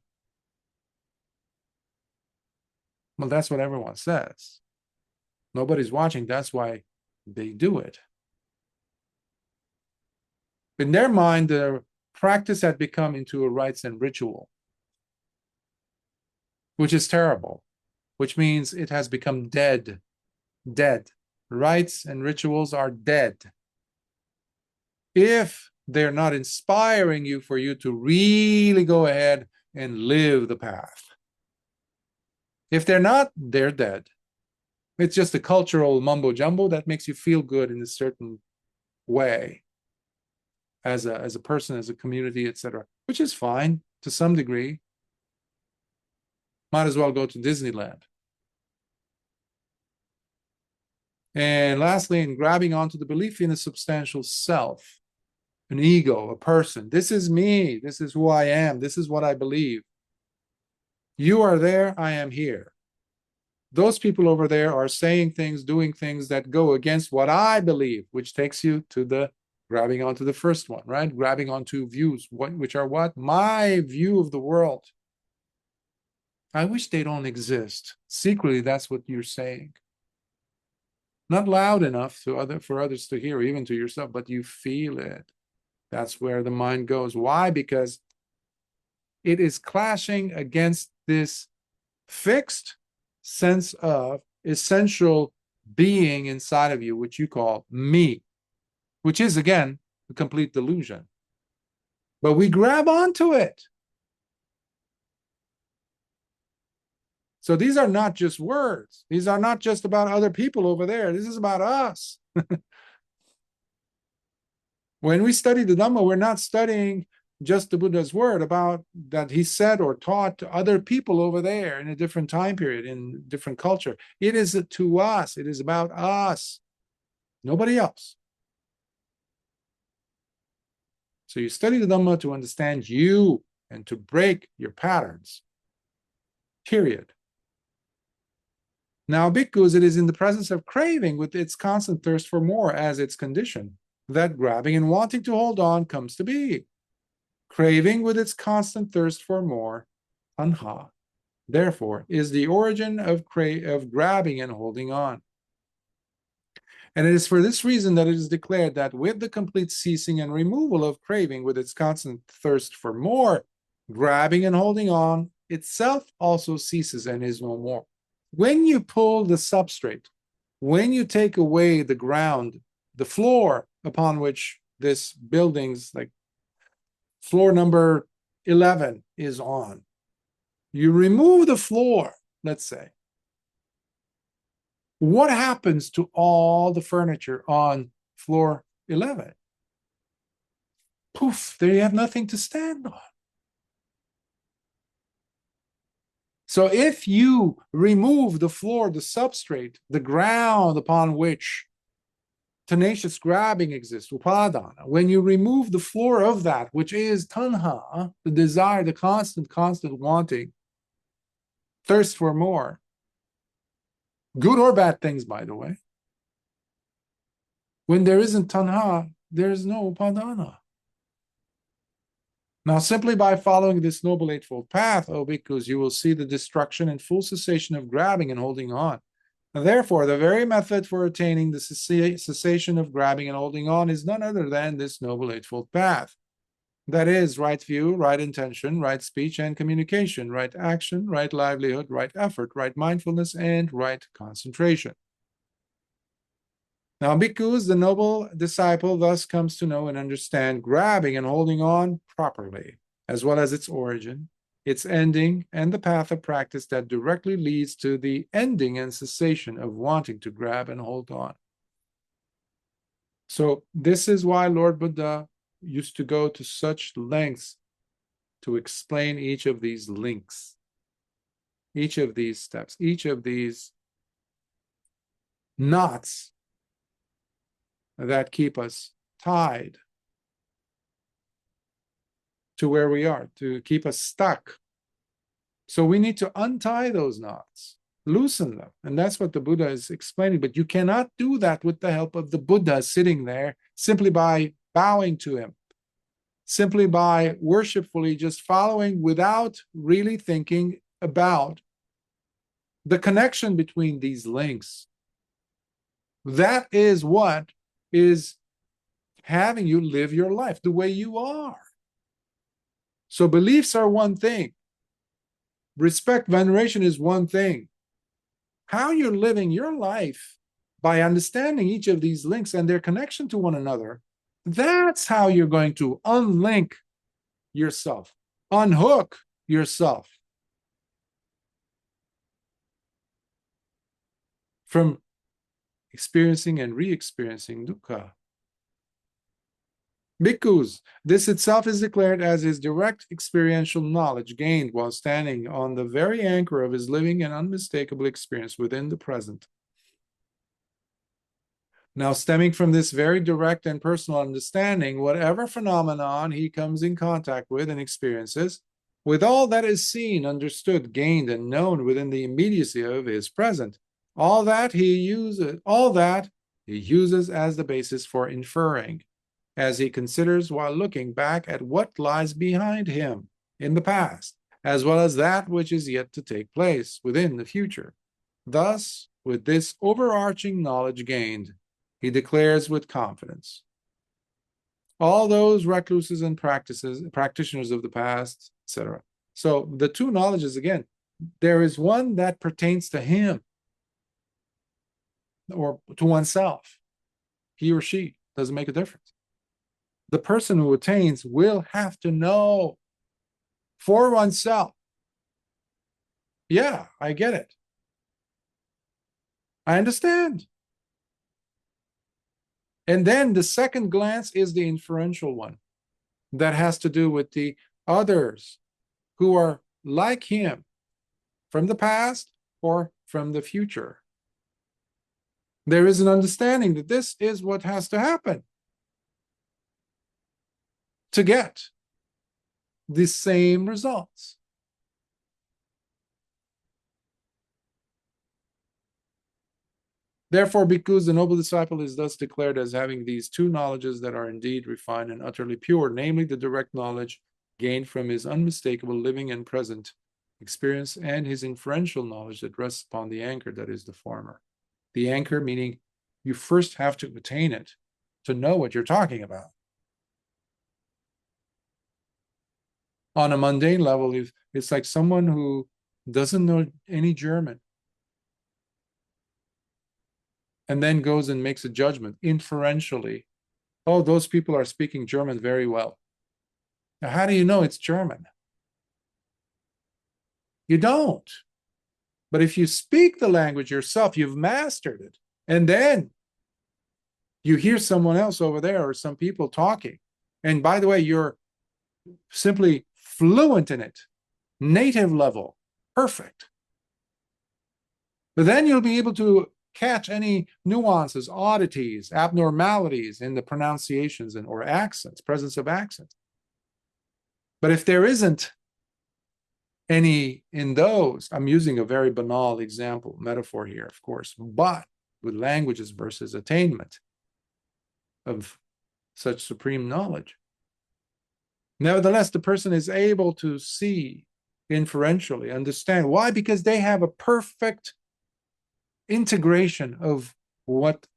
Well, that's what everyone says. Nobody's watching, that's why they do it. In their mind, the practice had become into a rites and ritual, which is terrible, which means it has become dead. Dead. Rites and rituals are dead. If they're not inspiring you for you to really go ahead and live the path. If they're not, they're dead. It's just a cultural mumbo jumbo that makes you feel good in a certain way as a person, as a community, etc., which is fine to some degree. Might as well go to Disneyland. And lastly, in grabbing onto the belief in a substantial self, an ego, a person. This is me. This is who I am. This is what I believe. You are there. I am here. those people over there are saying things, doing things that go against what I believe, which takes you to the grabbing onto the first one, right? Grabbing onto views, which are what? My view of the world. I wish they don't exist. Secretly, that's what you're saying. Not loud enough for others to hear, even to yourself, but you feel it. That's where the mind goes. Why? Because it is clashing against this fixed sense of essential being inside of you, which you call me, which is, again, a complete delusion. But we grab onto it. So these are not just words. These are not just about other people over there. This is about us. When we study the Dhamma, we're not studying just the Buddha's word about that he said or taught to other people over there in a different time period, in different culture. It is to us. It is about us. Nobody else. So you study the Dhamma to understand you and to break your patterns. Period. Now, bhikkhus, it is in the presence of craving with its constant thirst for more as its condition that grabbing and wanting to hold on comes to be. Craving with its constant thirst for more, tanha, therefore, is the origin of grabbing and holding on. And it is for this reason that it is declared that with the complete ceasing and removal of craving with its constant thirst for more, grabbing and holding on itself also ceases and is no more. When you pull the substrate, when you take away the ground, the floor upon which this building's, like floor number 11 is on, you remove the floor, let's say, what happens to all the furniture on floor 11? Poof, there you have nothing to stand on. So if you remove the floor, the substrate, the ground upon which tenacious grabbing exists, upadana, when you remove the floor of that, which is tanha, the desire, the constant wanting, thirst for more, good or bad things, by the way, when there isn't tanha, there is no upadana. Now, simply by following this Noble Eightfold Path, O bhikkhus, you will see the destruction and full cessation of grabbing and holding on. And therefore, the very method for attaining the cessation of grabbing and holding on is none other than this Noble Eightfold Path. That is, right view, right intention, right speech and communication, right action, right livelihood, right effort, right mindfulness, and right concentration. Now, bhikkhus, the noble disciple thus comes to know and understand grabbing and holding on properly, as well as its origin, its ending, and the path of practice that directly leads to the ending and cessation of wanting to grab and hold on. So this is why Lord Buddha used to go to such lengths to explain each of these links, each of these steps, each of these knots that keep us tied to where we are, to keep us stuck. So we need to untie those knots, loosen them. And that's what the Buddha is explaining. But you cannot do that with the help of the Buddha sitting there simply by bowing to him, simply by worshipfully just following without really thinking about the connection between these links. That is what is having you live your life the way you are. So beliefs are one thing. Respect, veneration is one thing. How you're living your life by understanding each of these links and their connection to one another, that's how you're going to unlink yourself, unhook yourself from experiencing and re-experiencing dukkha. Bhikkhus, this itself is declared as his direct experiential knowledge gained while standing on the very anchor of his living and unmistakable experience within the present. Now, stemming from this very direct and personal understanding, whatever phenomenon he comes in contact with and experiences, with all that is seen, understood, gained, and known within the immediacy of his present, all that he uses as the basis for inferring, as he considers while looking back at what lies behind him in the past, as well as that which is yet to take place within the future. Thus, with this overarching knowledge gained, he declares with confidence, all those recluses and practitioners of the past, etc. So the two knowledges, again, there is one that pertains to him or to oneself. He or she, doesn't make a difference. The person who attains will have to know for oneself. Yeah, I get it. I understand. And then the second glance is the inferential one that has to do with the others who are like him from the past or from the future. There is an understanding that this is what has to happen to get the same results. Therefore, bhikkhus, the noble disciple is thus declared as having these two knowledges that are indeed refined and utterly pure, namely the direct knowledge gained from his unmistakable living and present experience, and his inferential knowledge that rests upon the anchor that is the former. The anchor meaning you first have to attain it to know what you're talking about. On a mundane level, it's like someone who doesn't know any German and then goes and makes a judgment inferentially. Oh, those people are speaking German very well. Now, how do you know it's German? You don't. But if you speak the language yourself, you've mastered it. And then you hear someone else over there or some people talking. And by the way, you're simply fluent in it, native level, perfect. But then you'll be able to catch any nuances, oddities, abnormalities in the pronunciations and or accents, presence of accents. But if there isn't any in those, I'm using a very banal example, metaphor here, of course, but with languages versus attainment of such supreme knowledge. Nevertheless, the person is able to see inferentially, understand. Why? Because they have a perfect integration of what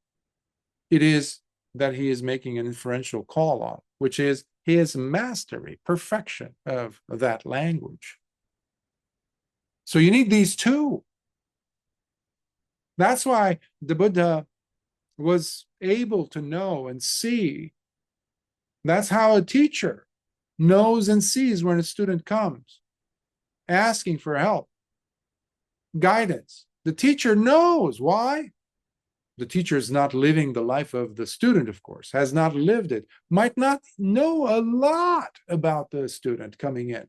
it is that he is making an inferential call on, which is his mastery, perfection of that language. So you need these two. That's why the Buddha was able to know and see. That's how a teacher knows and sees when a student comes asking for help, guidance. The teacher knows. Why? The teacher is not living the life of the student, of course, has not lived it, might not know a lot about the student coming in.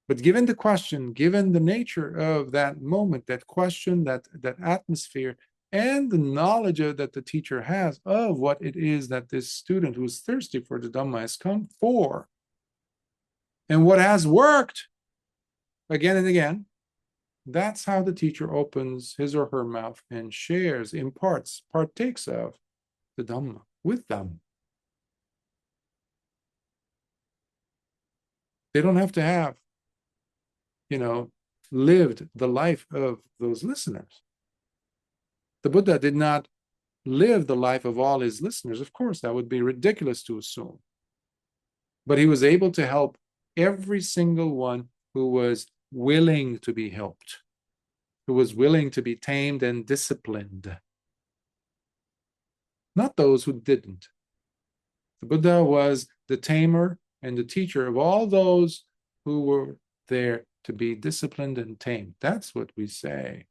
But given the question, given the nature of that moment, that question, that atmosphere, and the knowledge that the teacher has of what it is that this student who is thirsty for the Dhamma has come for, and what has worked again and again, that's how the teacher opens his or her mouth and shares, imparts, partakes of the Dhamma with them. They don't have to have, lived the life of those listeners. The Buddha did not live the life of all his listeners. Of course, that would be ridiculous to assume. But he was able to help every single one who was willing to be helped, who was willing to be tamed and disciplined. Not those who didn't. The Buddha was the tamer and the teacher of all those who were there to be disciplined and tamed. That's what we say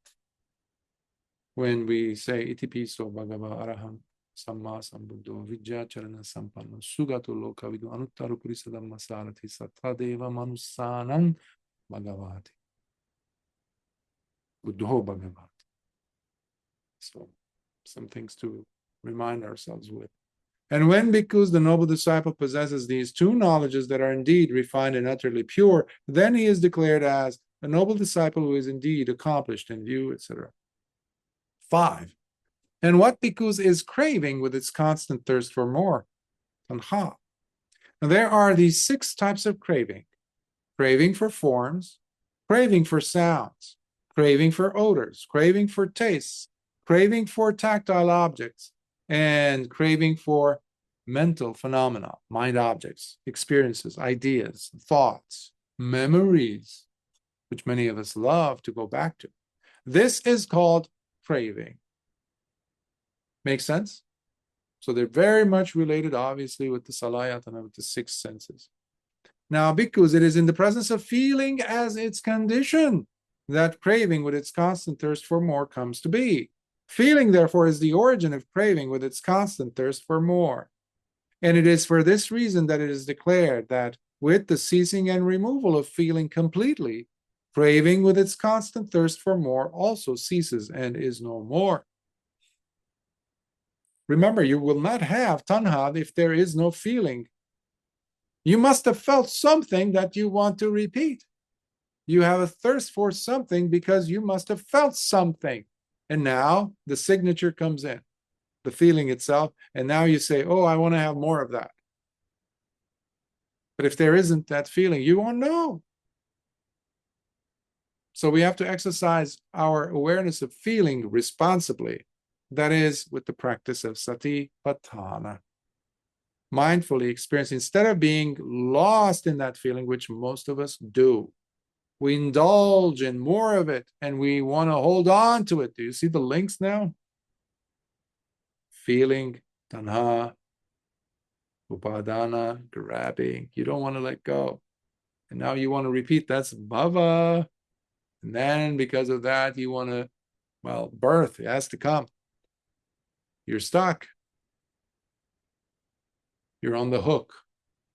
when we say iti piso bhagava araham samma sambuddho vidya charana sampanno sugato loka vidu anuttaro purisa dhamma sarati sattadeva manussanam bhagavati buddho bhagavati. So some things to remind ourselves with. And when bhikkhus, the noble disciple, possesses these two knowledges that are indeed refined and utterly pure, then he is declared as a noble disciple who is indeed accomplished in view, etc. 5. And what bhikkhus is craving with its constant thirst for more? Tanha. Now, there are these 6 types of craving. Craving for forms, craving for sounds, craving for odors, craving for tastes, craving for tactile objects, and craving for mental phenomena, mind objects, experiences, ideas, thoughts, memories, which many of us love to go back to. This is called craving. Make sense? So they're very much related, obviously, with the salayatana, with the 6 senses. Now, bhikkhus, it is in the presence of feeling as its condition that craving with its constant thirst for more comes to be. Feeling, therefore, is the origin of craving with its constant thirst for more. And it is for this reason that it is declared that with the ceasing and removal of feeling completely, craving with its constant thirst for more also ceases and is no more. Remember, you will not have tanha if there is no feeling. You must have felt something that you want to repeat. You have a thirst for something because you must have felt something. And now the signature comes in, the feeling itself. And now you say, oh, I want to have more of that. But if there isn't that feeling, you won't know. So we have to exercise our awareness of feeling responsibly. That is with the practice of satipatthana. Mindfully experience, instead of being lost in that feeling, which most of us do. We indulge in more of it and we want to hold on to it. Do you see the links now? Feeling, tanha, upadana, grabbing. You don't want to let go. And now you want to repeat, that's bhava. And then because of that, you want to, well, birth has to come. You're stuck. You're on the hook,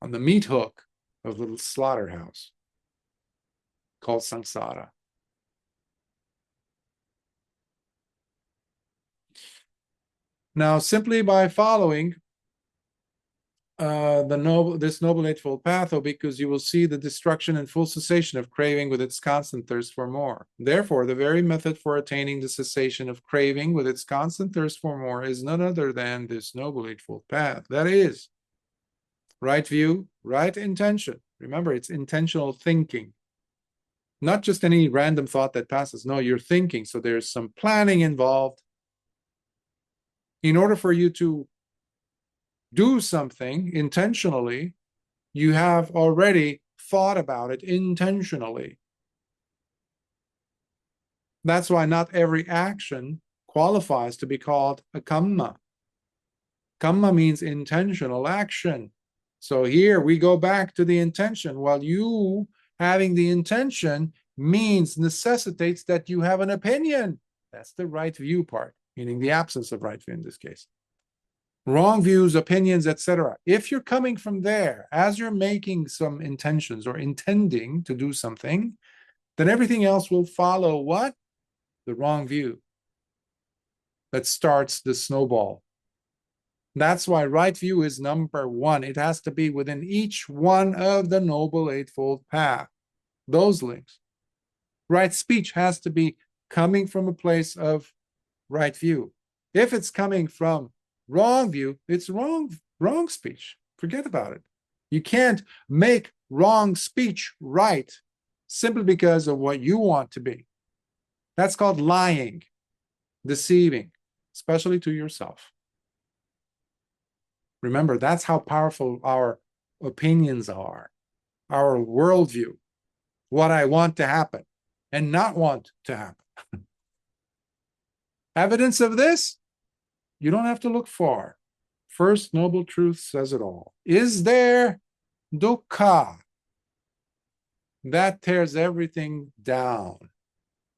on the meat hook of the slaughterhouse called samsara. Now, simply by following this Noble Eightfold Path, O bhikkhus, you will see the destruction and full cessation of craving with its constant thirst for more. Therefore, the very method for attaining the cessation of craving with its constant thirst for more is none other than this Noble Eightfold Path. That is, right view, right intention. Remember, it's intentional thinking. Not just any random thought that passes. No, you're thinking. So there's some planning involved. In order for you to do something intentionally, you have already thought about it intentionally. That's why not every action qualifies to be called a kamma. Kamma means intentional action. So here we go back to the intention. While you having the intention necessitates that you have an opinion. That's the right view part, meaning the absence of right view in this case. Wrong views, opinions, etc. If you're coming from there, as you're making some intentions or intending to do something, then everything else will follow what? The wrong view. That starts the snowball. That's why right view is number 1. It has to be within each one of the Noble Eightfold Path. Those links. Right speech has to be coming from a place of right view. If it's coming from wrong view, it's wrong speech. Forget about it. You can't make wrong speech right simply because of what you want to be. That's called lying, deceiving, especially to yourself. Remember, that's how powerful our opinions are, our worldview, what I want to happen and not want to happen. Evidence of this? You don't have to look far. First Noble Truth says it all. Is there dukkha? That tears everything down.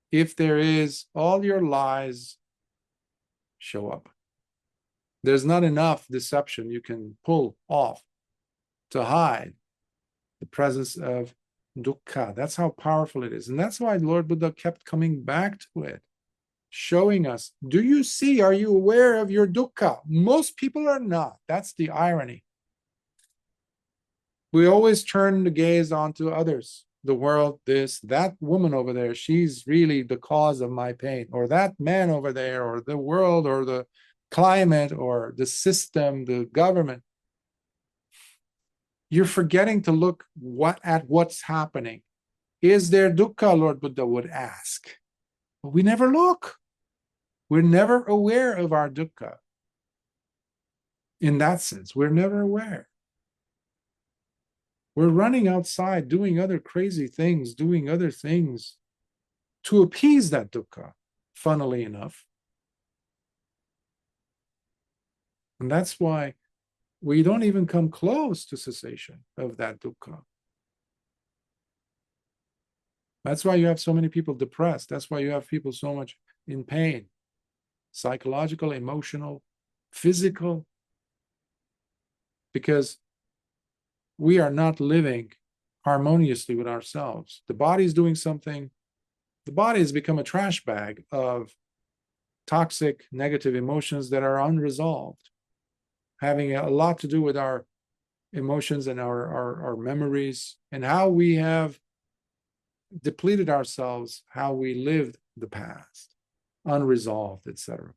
If there is, all your lies show up. There's not enough deception you can pull off to hide the presence of dukkha. That's how powerful it is. And that's why Lord Buddha kept coming back to it. showing us, do you see, are you aware of your dukkha? Most people are not. That's the irony. We always turn the gaze onto others, the world, this, that woman over there, she's really the cause of my pain, or that man over there, or the world, or the climate, or the system, the government. You're forgetting to look at what's happening. Is there dukkha, Lord Buddha would ask. But we never look. We're never aware of our dukkha. In that sense, we're never aware. We're running outside, doing other crazy things, doing other things to appease that dukkha, funnily enough. And that's why we don't even come close to cessation of that dukkha. That's why you have so many people depressed. That's why you have people so much in pain, psychological, emotional, physical, because we are not living harmoniously with ourselves. The body is doing something. The body has become a trash bag of toxic, negative emotions that are unresolved, having a lot to do with our emotions and our memories and how we have depleted ourselves, how we lived the past, unresolved, etc.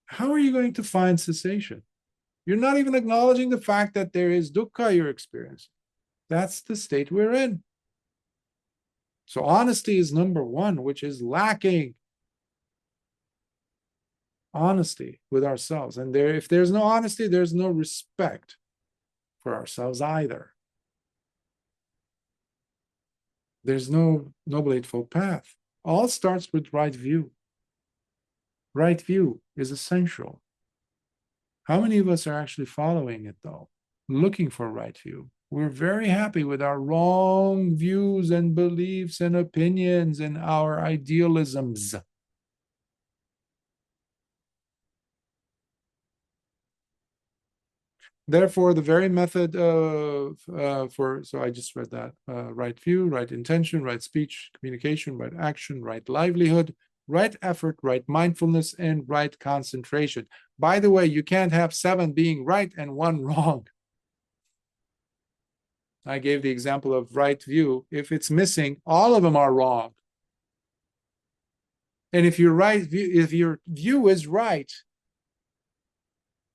How are you going to find cessation? You're not even acknowledging the fact that there is dukkha you're experiencing. That's the state we're in. So honesty is number one, which is lacking. Honesty with ourselves. And if there's no honesty, there's no respect for ourselves either. There's no Noble Eightfold Path. All starts with right view. Right view is essential. How many of us are actually following it, though? Looking for right view. We're very happy with our wrong views and beliefs and opinions and our idealisms. Therefore, the very method so I just read that, right view, right intention, right speech, communication, right action, right livelihood, right effort, right mindfulness, and right concentration. By the way, you can't have 7 being right and 1 wrong. I gave the example of right view. If it's missing, all of them are wrong. And if your view is right,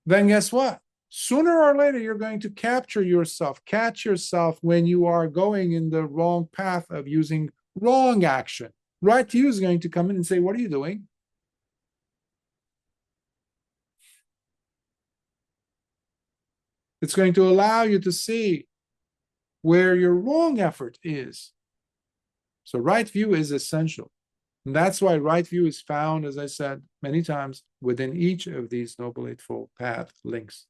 then guess what? Sooner or later, you're going to catch yourself when you are going in the wrong path of using wrong action. Right view is going to come in and say, what are you doing? It's going to allow you to see where your wrong effort is. So right view is essential. And that's why right view is found, as I said many times, within each of these Noble Eightfold Path links.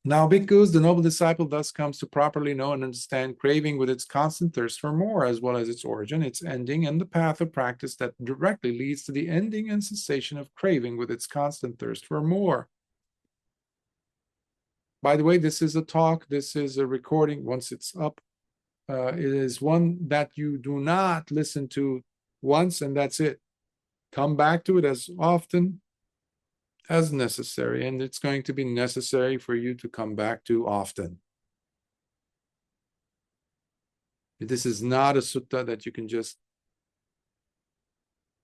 Now, bhikkhus, the noble disciple thus comes to properly know and understand craving with its constant thirst for more, as well as its origin, its ending, and the path of practice that directly leads to the ending and cessation of craving with its constant thirst for more. By the way, this is a talk, this is a recording. Once it's up, it is one that you do not listen to once and that's it. Come back to it as often as necessary, and it's going to be necessary for you to come back to often. This is not a sutta that you can just,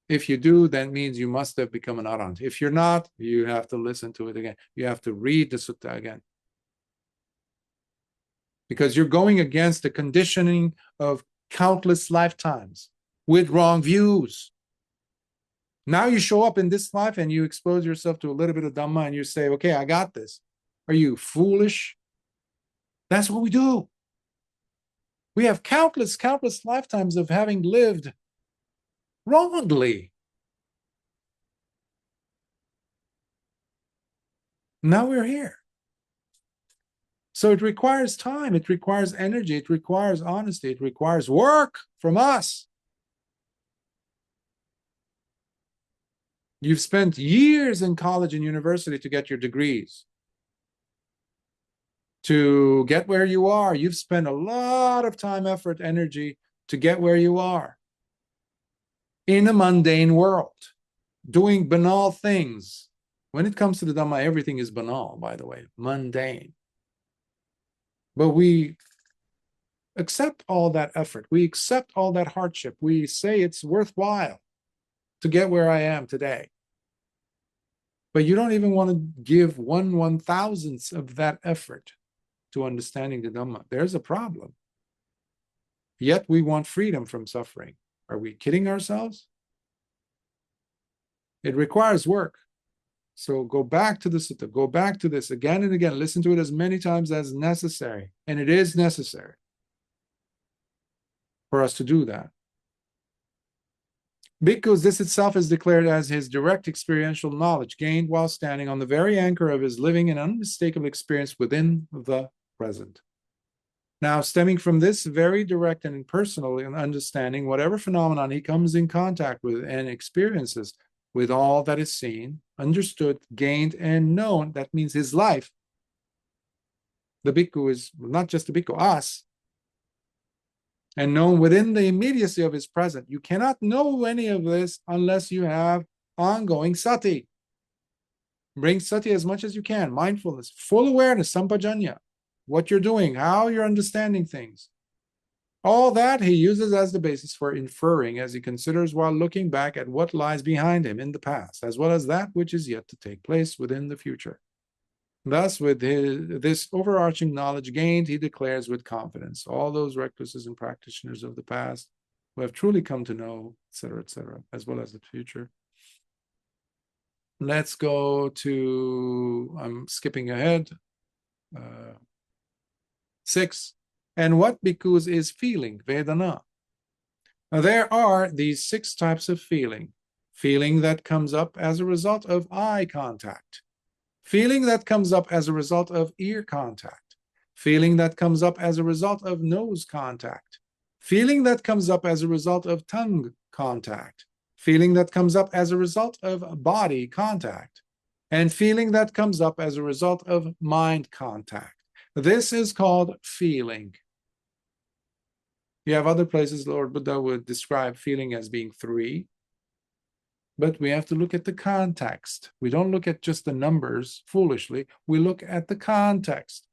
if you do, that means you must have become an arahant. If you're not, you have to listen to it again. You have to read the sutta again. Because you're going against the conditioning of countless lifetimes with wrong views. Now you show up in this life and you expose yourself to a little bit of Dhamma and you say, okay, I got this. Are you foolish? That's what we do. We have countless lifetimes of having lived wrongly. Now we're here. So it requires time, it requires energy, it requires honesty, it requires work from us. You've spent years in college and university to get your degrees. To get where you are, you've spent a lot of time, effort, energy to get where you are. in a mundane world, doing banal things. When it comes to the Dhamma, everything is banal, by the way, mundane. But we accept all that effort. We accept all that hardship. We say it's worthwhile to get where I am today. But you don't even want to give 1/1000th of that effort to understanding the Dhamma. There's a problem. Yet we want freedom from suffering. Are we kidding ourselves? It requires work. So go back to the sutta, go back to this again and again, listen to it as many times as necessary. And it is necessary for us to do that. Because this itself is declared as his direct experiential knowledge gained while standing on the very anchor of his living and unmistakable experience within the present. Now, stemming from this very direct and personal understanding, whatever phenomenon he comes in contact with and experiences, with all that is seen, understood, gained, and known, that means his life. The bhikkhu is not just the bhikkhu, us, and known within the immediacy of his present. You cannot know any of this unless you have ongoing sati. Bring sati as much as you can, mindfulness, full awareness, sampajanya, what you're doing, how you're understanding things. All that he uses as the basis for inferring as he considers while looking back at what lies behind him in the past, as well as that which is yet to take place within the future. Thus, with this overarching knowledge gained, he declares with confidence, all those recluses and practitioners of the past who have truly come to know, etc., as well as the future. Let's go to, I'm skipping ahead, 6. And what bhikkhus is feeling, Vedana. Now, there are these 6 types of feeling. Feeling that comes up as a result of eye contact. Feeling that comes up as a result of ear contact. Feeling that comes up as a result of nose contact. Feeling that comes up as a result of tongue contact. Feeling that comes up as a result of body contact. And feeling that comes up as a result of mind contact. This is called feeling. You have other places Lord Buddha would describe feeling as being 3. But we have to look at the context. We don't look at just the numbers foolishly. We look at the context.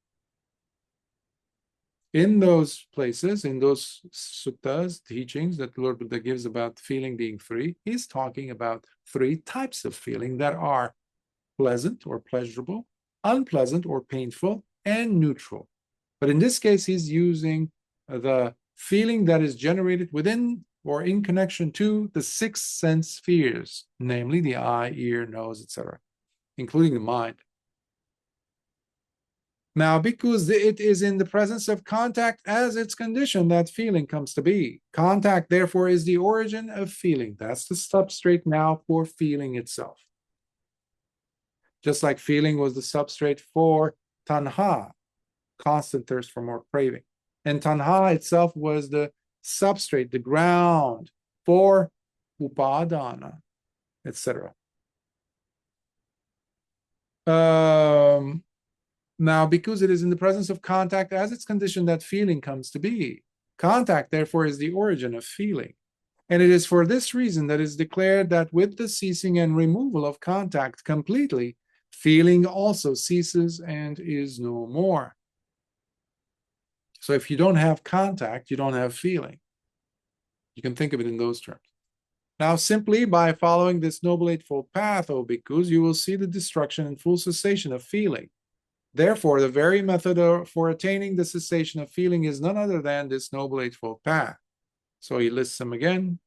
In those places, in those suttas, teachings that Lord Buddha gives about feeling being 3, he's talking about 3 types of feeling that are pleasant or pleasurable, unpleasant or painful, and neutral. But in this case, he's using the feeling that is generated within or in connection to the 6 sense spheres, namely the eye, ear, nose, etc., including the mind. Now, because it is in the presence of contact as its condition that feeling comes to be. Contact, therefore, is the origin of feeling. That's the substrate now for feeling itself. Just like feeling was the substrate for tanha, constant thirst for more craving. And tanha itself was the substrate, the ground for upadana, etc. Now, because it is in the presence of contact as its condition that feeling comes to be. Contact, therefore, is the origin of feeling. And it is for this reason that it is declared that with the ceasing and removal of contact completely, feeling also ceases and is no more. So if you don't have contact, you don't have feeling. You can think of it in those terms. Now, simply by following this Noble Eightfold Path, O bhikkhus, you will see the destruction and full cessation of feeling. Therefore, the very method for attaining the cessation of feeling is none other than this Noble Eightfold Path. So he lists them again.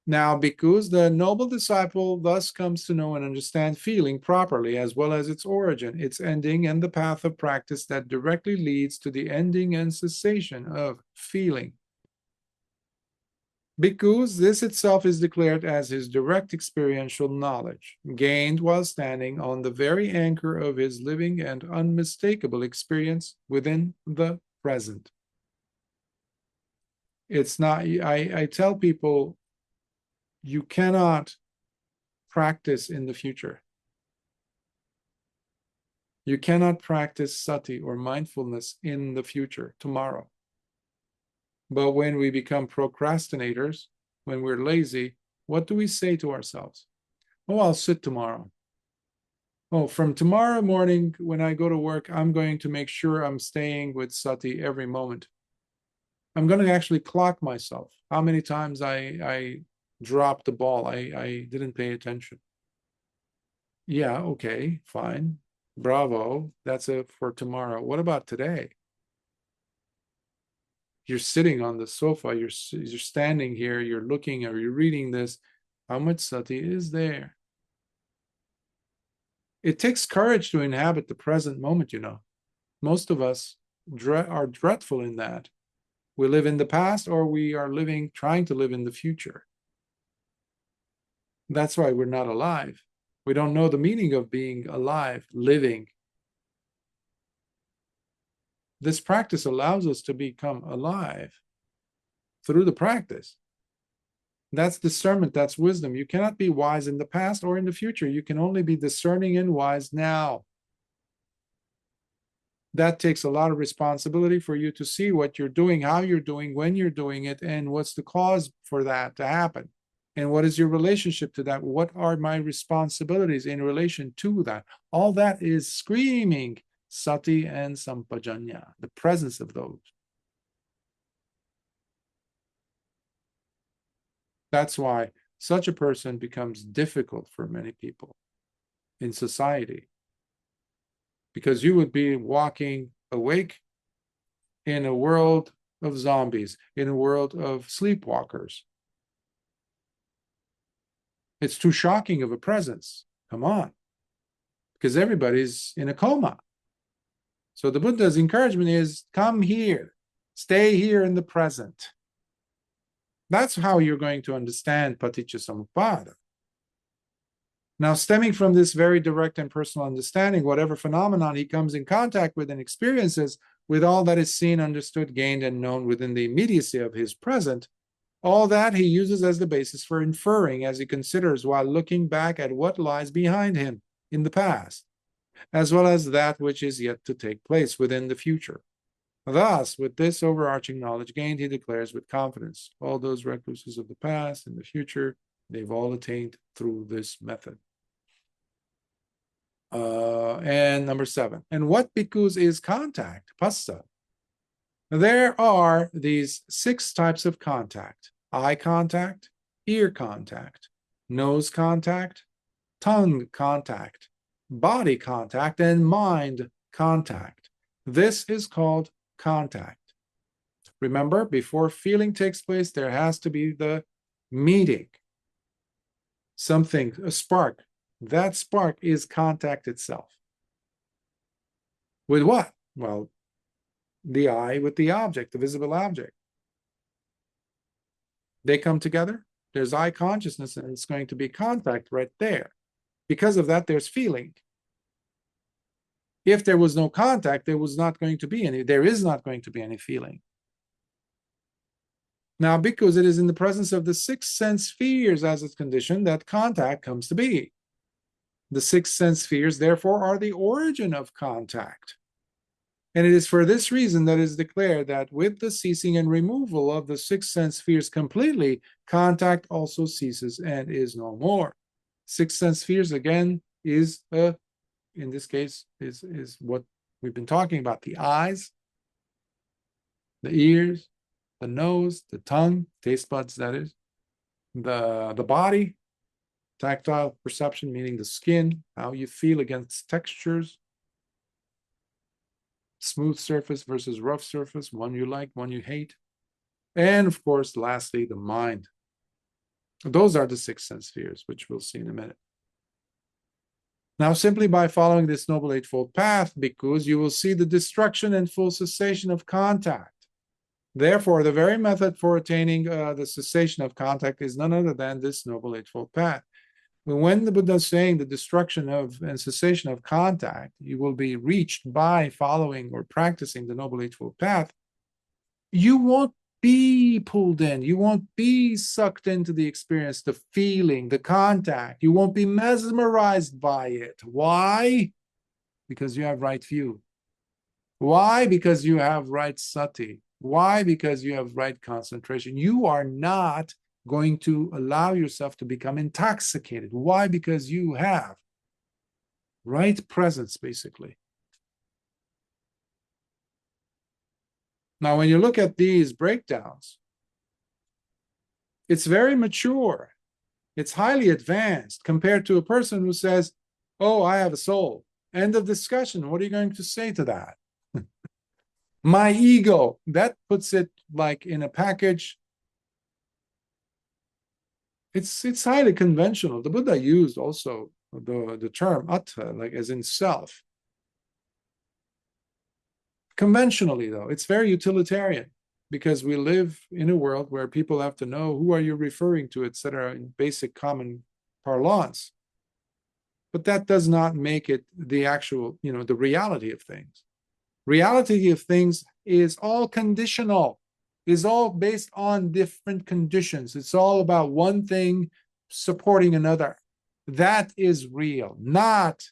Now, bhikkhus, the noble disciple thus comes to know and understand feeling properly, as well as its origin, its ending, and the path of practice that directly leads to the ending and cessation of feeling. Bhikkhus, this itself is declared as his direct experiential knowledge, gained while standing on the very anchor of his living and unmistakable experience within the present. It's not, I tell people, you cannot practice in the future. You cannot practice sati or mindfulness in the future, tomorrow. But when we become procrastinators, when we're lazy, what do we say to ourselves? Oh, I'll sit tomorrow. Oh, from tomorrow morning when I go to work, I'm going to make sure I'm staying with sati every moment. I'm going to actually clock myself how many times I dropped the ball. I didn't pay attention. Yeah, okay, fine. Bravo. That's it for tomorrow. What about today? You're sitting on the sofa, you're standing here, you're looking or you're reading this. How much sati is there? It takes courage to inhabit the present moment, you know. Most of us are dreadful in that. We live in the past or we are trying to live in the future. That's why we're not alive. We don't know the meaning of being alive, living. This practice allows us to become alive through the practice. That's discernment, that's wisdom. You cannot be wise in the past or in the future. You can only be discerning and wise now. That takes a lot of responsibility for you to see what you're doing, how you're doing, when you're doing it, and what's the cause for that to happen. And what is your relationship to that? What are my responsibilities in relation to that? All that is screaming sati and sampajanya, the presence of those. That's why such a person becomes difficult for many people in society. Because you would be walking awake in a world of zombies, in a world of sleepwalkers. It's too shocking of a presence. Come on. Because everybody's in a coma. So the Buddha's encouragement is, come here. Stay here in the present. That's how you're going to understand Paticcasamuppada. Now, stemming from this very direct and personal understanding, whatever phenomenon he comes in contact with and experiences, with all that is seen, understood, gained, and known within the immediacy of his present, all that he uses as the basis for inferring as he considers while looking back at what lies behind him in the past, as well as that which is yet to take place within the future. Thus, with this overarching knowledge gained, he declares with confidence, all those recluses of the past and the future, they've all attained through this method. And number 7. And what bhikkhus is contact? Passa. There are these 6 types of contact: eye contact, ear contact, nose contact, tongue contact, body contact, and mind contact. This is called contact. Remember, before feeling takes place, there has to be the meeting. Something, a spark. That spark is contact itself. With what? Well, the eye with the object, the visible object. They come together. There's eye consciousness, and it's going to be contact right there. Because of that, there's feeling. If there was no contact, there is not going to be any feeling. Now, because it is in the presence of the 6 sense spheres as its condition that contact comes to be. The 6 sense spheres, therefore, are the origin of contact. And it is for this reason that it is declared that with the ceasing and removal of the 6 sense spheres completely, contact also ceases and is no more. 6 sense spheres, again, is in this case, is what we've been talking about: the eyes, the ears, the nose, the tongue, taste buds, that is, the body, tactile perception, meaning the skin, how you feel against textures, smooth surface versus rough surface, one you like, one you hate. And of course, lastly, the mind. Those are the 6 sense spheres, which we'll see in a minute. Now, simply by following this Noble Eightfold Path, bhikkhus, you will see the destruction and full cessation of contact. Therefore, the very method for attaining the cessation of contact is none other than this Noble Eightfold Path. When the Buddha is saying the destruction of and cessation of contact, you will be reached by following or practicing the Noble Eightfold Path, you won't be pulled in. You won't be sucked into the experience, the feeling, the contact. You won't be mesmerized by it. Why? Because you have right view. Why? Because you have right sati. Why? Because you have right concentration. You are not going to allow yourself to become intoxicated. Why? Because you have right presence, basically. Now, when you look at these breakdowns, it's very mature. It's highly advanced compared to a person who says, oh, I have a soul. End of discussion. What are you going to say to that? My ego, that puts it like in a package. It's highly conventional. The Buddha used also the term atta, like as in self. Conventionally, though, it's very utilitarian because we live in a world where people have to know who are you referring to, etc., in basic common parlance. But that does not make it the actual, the reality of things. Reality of things is all conditional, is all based on different conditions. It's all about one thing supporting another. That is real, not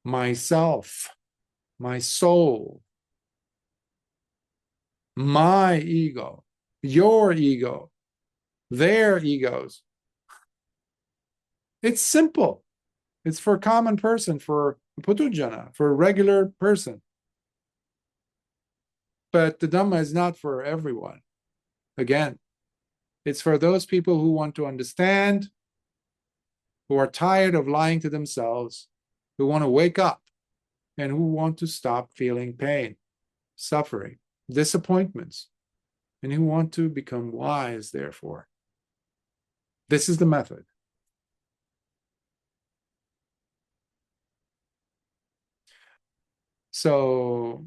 myself, my soul, my ego, your ego, their egos. It's simple. It's for a common person, for a Puthujjana, for a regular person. But the Dhamma is not for everyone. Again, it's for those people who want to understand, who are tired of lying to themselves, who want to wake up, and who want to stop feeling pain, suffering, disappointments, and who want to become wise, therefore. This is the method. So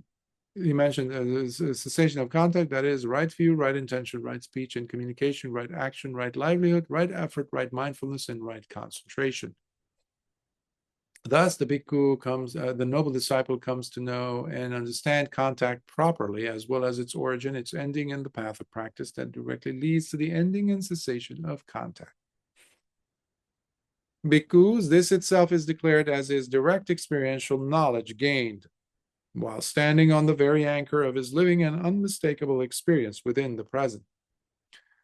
you mentioned cessation of contact, that is right view, right intention, right speech and communication, right action, right livelihood, right effort, right mindfulness, and right concentration. Thus, the bhikkhu comes, the noble disciple comes to know and understand contact properly, as well as its origin, its ending, and the path of practice that directly leads to the ending and cessation of contact. Bhikkhus, this itself is declared as his direct experiential knowledge gained while standing on the very anchor of his living and unmistakable experience within the present.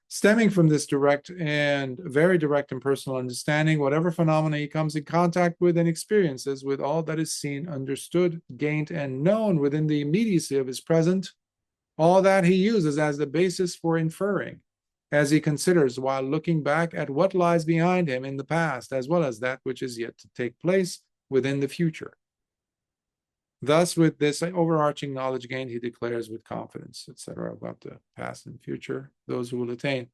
Stemming from this direct and very direct and personal understanding, whatever phenomena he comes in contact with and experiences with all that is seen, understood, gained, and known within the immediacy of his present, all that he uses as the basis for inferring, as he considers while looking back at what lies behind him in the past, as well as that which is yet to take place within the future. Thus, with this overarching knowledge gained, he declares with confidence, etc., about the past and future, those who will attain.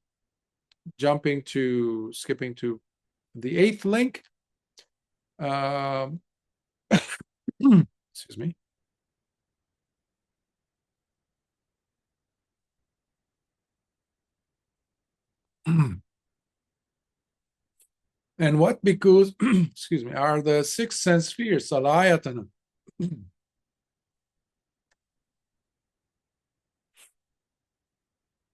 Skipping to the eighth link. Excuse me. And what bhikkhus, excuse me, are the six sense spheres, salayatana.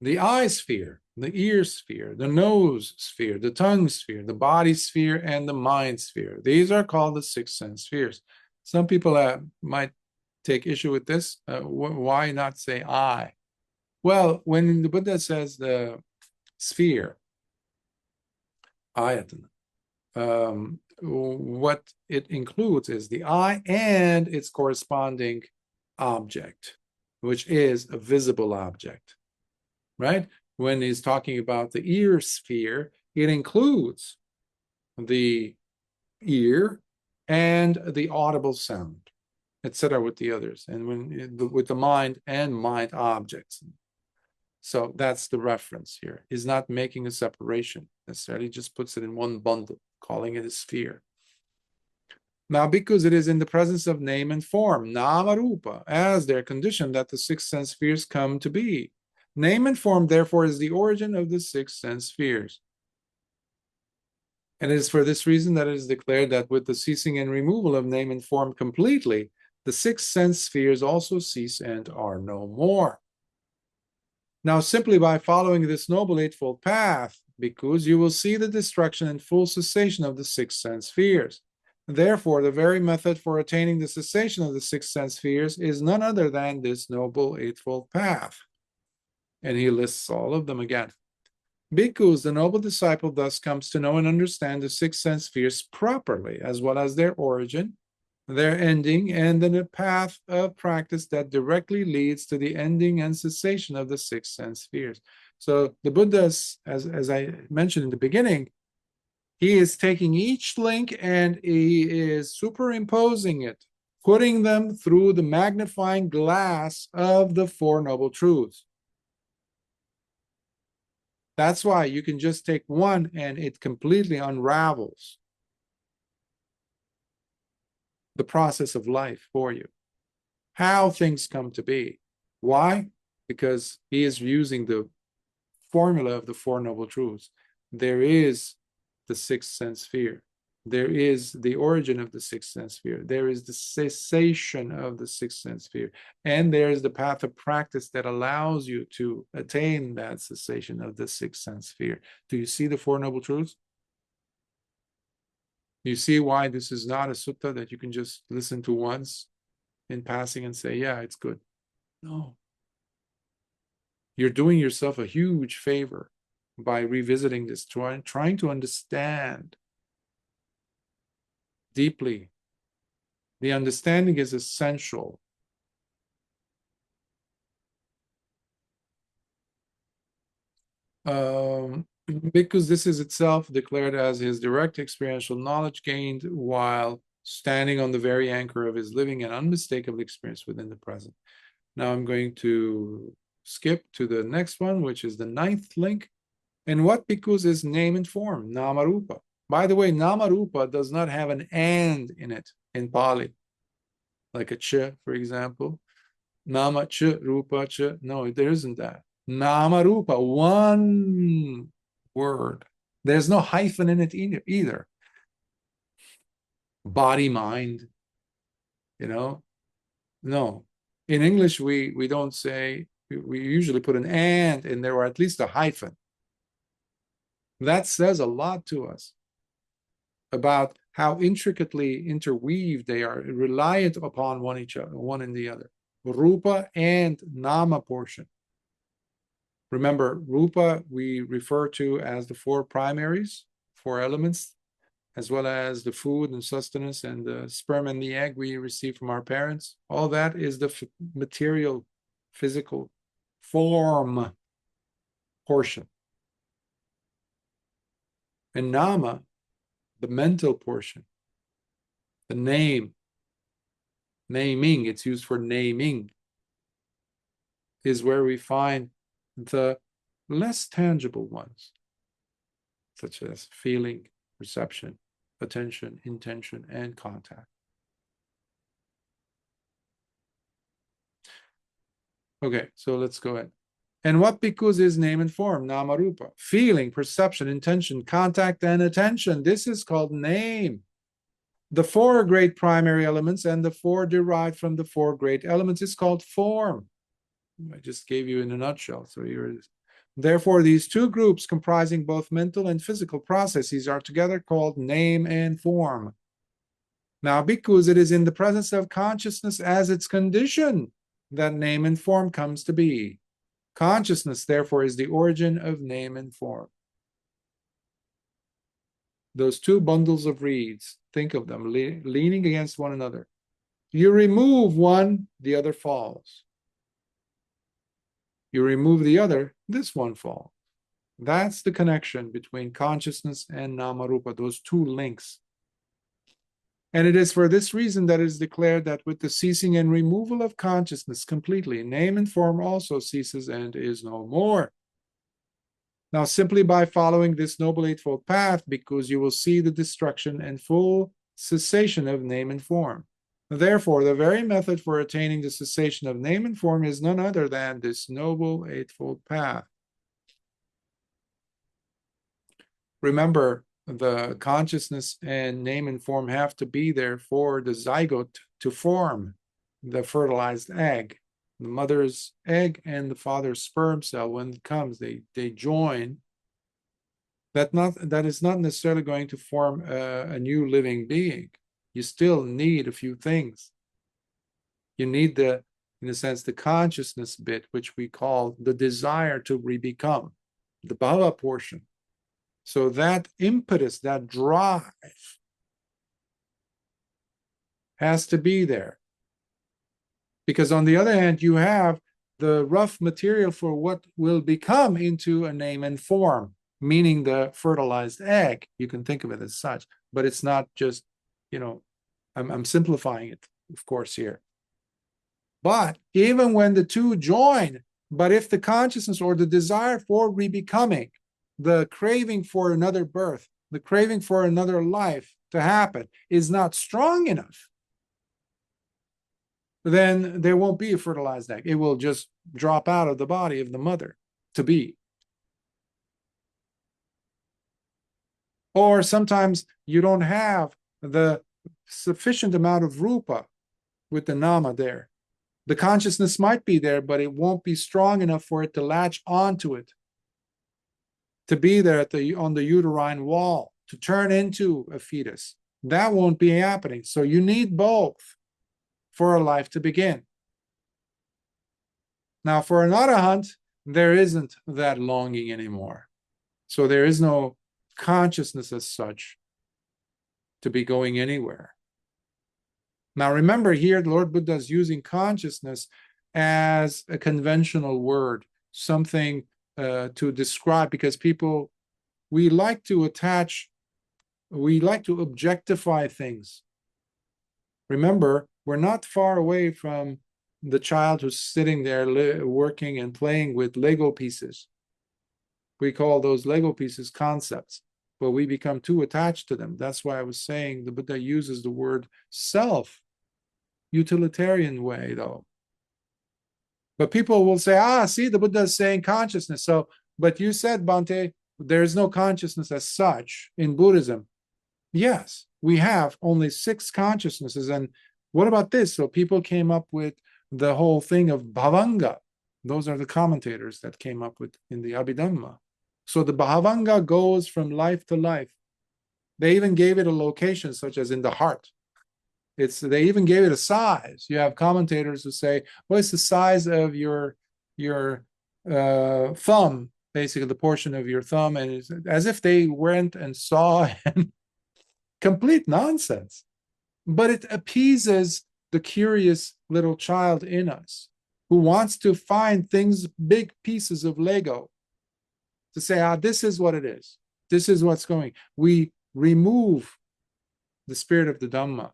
The eye sphere, the ear sphere, the nose sphere, the tongue sphere, the body sphere, and the mind sphere. These are called the six sense spheres. Some people might take issue with this. Why not say eye? Well, when the Buddha says the sphere, ayatana, what it includes is the eye and its corresponding object, which is a visible object, right? When he's talking about the ear sphere, it includes the ear and the audible sound, etc., with the others, and with the mind and mind objects. So that's the reference here. He's not making a separation necessarily, just puts it in one bundle, calling it a sphere. Now, because it is in the presence of name and form, nama rupa, as their condition, that the six sense spheres come to be. Name and form, therefore, is the origin of the six sense spheres. And it is for this reason that it is declared that with the ceasing and removal of name and form completely, the six sense spheres also cease and are no more. Now, simply by following this Noble Eightfold Path, because you will see the destruction and full cessation of the six sense spheres. Therefore, the very method for attaining the cessation of the six sense spheres is none other than this Noble Eightfold Path. And he lists all of them again. Bhikkhus, the noble disciple, thus comes to know and understand the six sense spheres properly, as well as their origin, their ending, and then a path of practice that directly leads to the ending and cessation of the six sense spheres. So the Buddha, as I mentioned in the beginning, he is taking each link and he is superimposing it, putting them through the magnifying glass of the Four Noble Truths. That's why you can just take one and it completely unravels the process of life for you, how things come to be. Why? Because he is using the formula of the Four Noble Truths. There is the sixth sense sphere. There is the origin of the sixth sense sphere. There is the cessation of the sixth sense sphere. And there is the path of practice that allows you to attain that cessation of the sixth sense sphere. Do you see the Four Noble Truths? You see why this is not a sutta that you can just listen to once in passing and say, yeah, it's good. No. You're doing yourself a huge favor by revisiting this, trying to understand deeply. The understanding is essential. Because this is itself declared as his direct experiential knowledge gained while standing on the very anchor of his living and unmistakable experience within the present. Now I'm going to skip to the next one, which is the ninth link. And what bhikkhus is name and form, Namarupa. By the way, Namarupa does not have an and in it in Pali, like a ch, for example. Nama ch, rupa ch. No, there isn't that. Namarupa, one word. There's no hyphen in it either. Body, mind, no. In English, we don't say, we usually put an and in there, or at least a hyphen. That says a lot to us about how intricately interweaved they are, reliant upon one and the other. Rupa and nama portion. Remember, rupa we refer to as the four primaries, four elements, as well as the food and sustenance and the sperm and the egg we receive from our parents. All that is the material, physical form portion. And nama, the mental portion, the naming, it's used for naming, is where we find the less tangible ones, such as feeling, perception, attention, intention, and contact. Okay, so let's go ahead. And what bhikkhus is name and form, Namarupa? Feeling, perception, intention, contact, and attention. This is called name. The four great primary elements and the four derived from the four great elements is called form. I just gave you in a nutshell. So here it is. Therefore, these two groups comprising both mental and physical processes are together called name and form. Now, bhikkhus, it is in the presence of consciousness as its condition that name and form comes to be. Consciousness, therefore, is the origin of name and form. Those two bundles of reeds, think of them leaning against one another. You remove one, the other falls. You remove the other, this one falls. That's the connection between consciousness and Namarupa, those two links. And it is for this reason that it is declared that with the ceasing and removal of consciousness completely, name and form also ceases and is no more. Now, simply by following this Noble Eightfold Path, because you will see the destruction and full cessation of name and form. Therefore, the very method for attaining the cessation of name and form is none other than this Noble Eightfold Path. Remember, the consciousness and name and form have to be there for the zygote to form the fertilized egg. The mother's egg and the father's sperm cell, when it comes, they join. That is not necessarily going to form a new living being. you still need a few things. You need the, in a sense, the consciousness bit, which we call the desire to re-become, the bhava portion. So that impetus, that drive has to be there. Because on the other hand, you have the rough material for what will become into a name and form, meaning the fertilized egg. You can think of it as such, but it's not just, I'm simplifying it, of course, here. But even when the two join, but if the consciousness or the desire for re-becoming, the craving for another birth, the craving for another life to happen is not strong enough, then there won't be a fertilized egg. It will just drop out of the body of the mother to be. Or sometimes you don't have the sufficient amount of rupa with the nama there. The consciousness might be there, but it won't be strong enough for it to latch onto it, to be there on the uterine wall, to turn into a fetus. That won't be happening. So you need both for a life to begin. Now, for an arahant, there isn't that longing anymore. So there is no consciousness as such to be going anywhere. Now, remember here, the Lord Buddha is using consciousness as a conventional word, something to describe, because we like to objectify things. Remember, we're not far away from the child who's sitting there working and playing with Lego pieces. We call those Lego pieces concepts, but we become too attached to them. That's why I was saying the Buddha uses the word self, utilitarian way, though. But people will say, see, the Buddha is saying consciousness. So, but you said, Bhante, there is no consciousness as such in Buddhism. Yes, we have only 6 consciousnesses. And what about this? So people came up with the whole thing of bhavanga. Those are the commentators that came up with in the Abhidhamma. So the bhavanga goes from life to life. They even gave it a location, such as in the heart. They even gave it a size. You have commentators who say, well, it's the size of your thumb, basically the portion of your thumb, and it's as if they went and saw and complete nonsense. But it appeases the curious little child in us who wants to find things, big pieces of Lego, to say, this is what it is. This is what's going. We remove the spirit of the Dhamma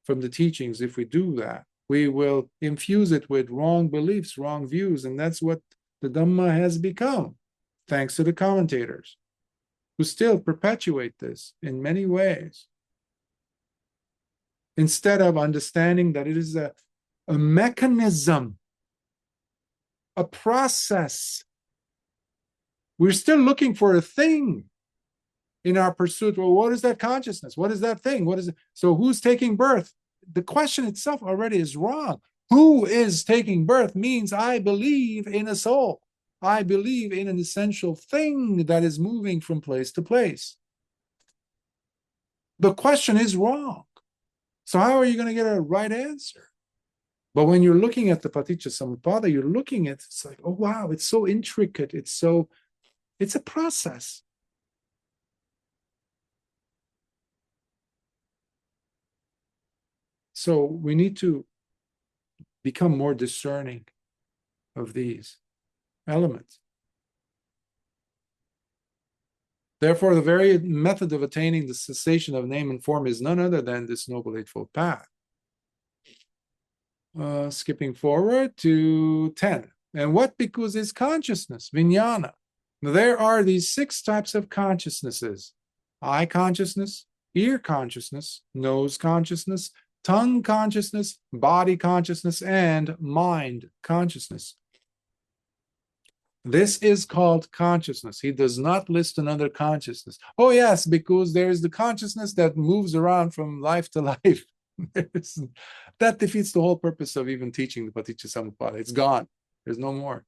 from the teachings. If we do that, we will infuse it with wrong beliefs, wrong views, and that's what the Dhamma has become, thanks to the commentators, who still perpetuate this in many ways, instead of understanding that it is a mechanism, a process. We're still looking for a thing in our pursuit. Well, what is that consciousness? What is that thing? What is it? So who's taking birth? The question itself already is wrong. Who is taking birth means I believe in a soul. I believe in an essential thing that is moving from place to place. The question is wrong. So how are you going to get a right answer? But when you're looking at the Paticcasamuppada, you're looking at, it's like, oh, wow, it's so intricate. It's a process. So we need to become more discerning of these elements. Therefore, the very method of attaining the cessation of name and form is none other than this Noble Eightfold Path. Skipping forward to 10. And what bhikkhus is consciousness? Vijnana. There are these 6 types of consciousnesses: eye consciousness, ear consciousness, nose consciousness, tongue consciousness, body consciousness, and mind consciousness. This is called consciousness. He does not list another consciousness. Oh yes, because there is the consciousness that moves around from life to life. That defeats the whole purpose of even teaching the Paticcasamuppada. It's gone. There's no more.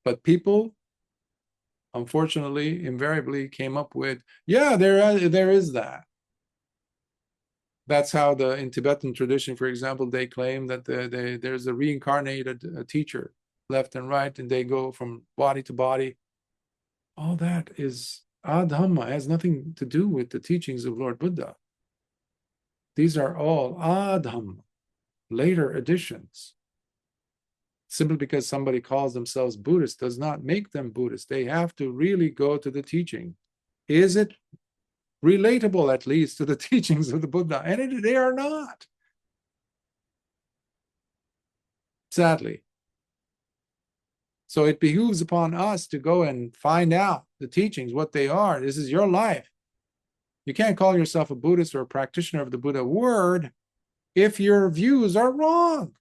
But people, unfortunately, invariably came up with, yeah, there is that. That's how in Tibetan tradition, for example, they claim that there's a reincarnated teacher left and right, and they go from body to body. All that is Dhamma, has nothing to do with the teachings of Lord Buddha. These are all Dhamma, later additions. Simply because somebody calls themselves Buddhist does not make them Buddhist. They have to really go to the teaching. Is it relatable, at least, to the teachings of the Buddha? And they are not, sadly. So it behooves upon us to go and find out the teachings, what they are. This is your life. You can't call yourself a Buddhist or a practitioner of the Buddha word if your views are wrong.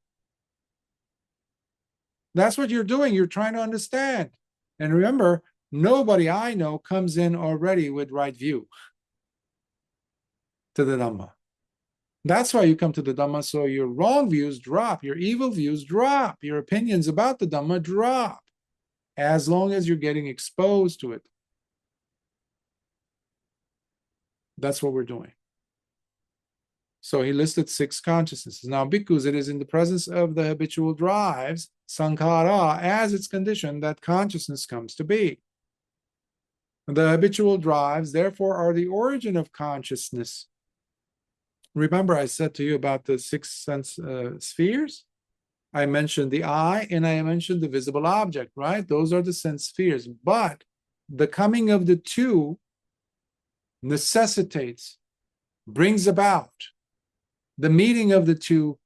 That's what you're doing. You're trying to understand. And remember, nobody I know comes in already with right view to the Dhamma. That's why you come to the Dhamma, so your wrong views drop, your evil views drop, your opinions about the Dhamma drop, as long as you're getting exposed to it. That's what we're doing. So he listed 6 consciousnesses. Now, bhikkhus, it is in the presence of the habitual drives, sankhara, as its condition that consciousness comes to be. The habitual drives, therefore, are the origin of consciousness. Remember, I said to you about the 6 sense spheres? I mentioned the eye and I mentioned the visible object, right? Those are the sense spheres. But the coming of the two necessitates, brings about, the meeting of the two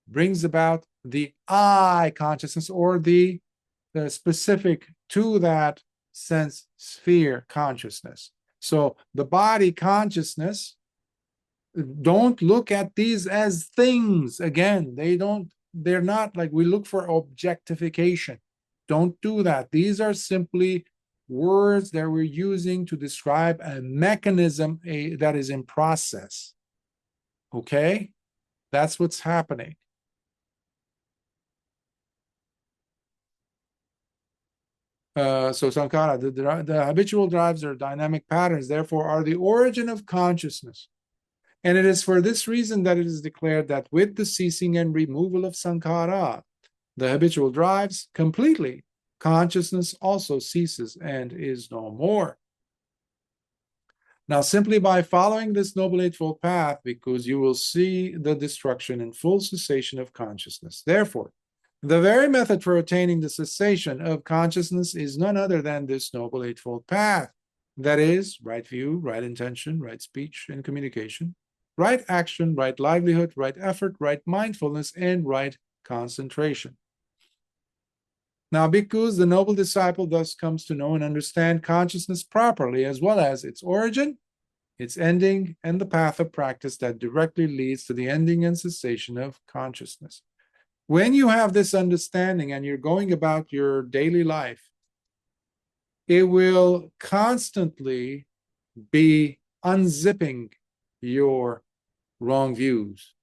brings about the I consciousness, or the specific to that sense sphere consciousness. So the body consciousness, don't look at these as things. Again, they're not like we look for objectification. Don't do that. These are simply words that we're using to describe a mechanism that is in process. Okay? That's what's happening. So Sankara, the habitual drives are dynamic patterns, therefore are the origin of consciousness. And it is for this reason that it is declared that with the ceasing and removal of Sankara, the habitual drives completely, consciousness also ceases and is no more. Now, simply by following this Noble Eightfold Path, because you will see the destruction and full cessation of consciousness. Therefore, the very method for attaining the cessation of consciousness is none other than this Noble Eightfold Path. That is, right view, right intention, right speech and communication, right action, right livelihood, right effort, right mindfulness, and right concentration. Now, bhikkhus, the noble disciple thus comes to know and understand consciousness properly, as well as its origin, its ending, and the path of practice that directly leads to the ending and cessation of consciousness. When you have this understanding and you're going about your daily life, it will constantly be unzipping your wrong views.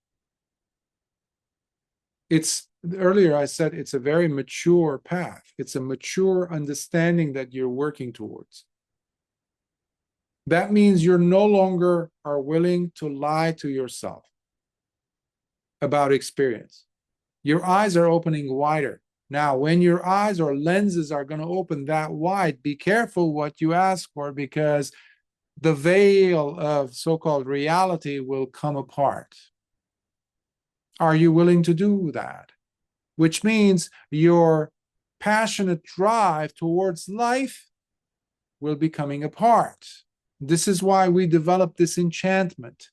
Earlier I said it's a very mature path. It's a mature understanding that you're working towards. That means you're no longer are willing to lie to yourself about experience. Your eyes are opening wider. Now, when your eyes or lenses are going to open that wide, be careful what you ask for, because the veil of so-called reality will come apart. Are you willing to do that? Which means your passionate drive towards life will be coming apart. This is why we develop this enchantment.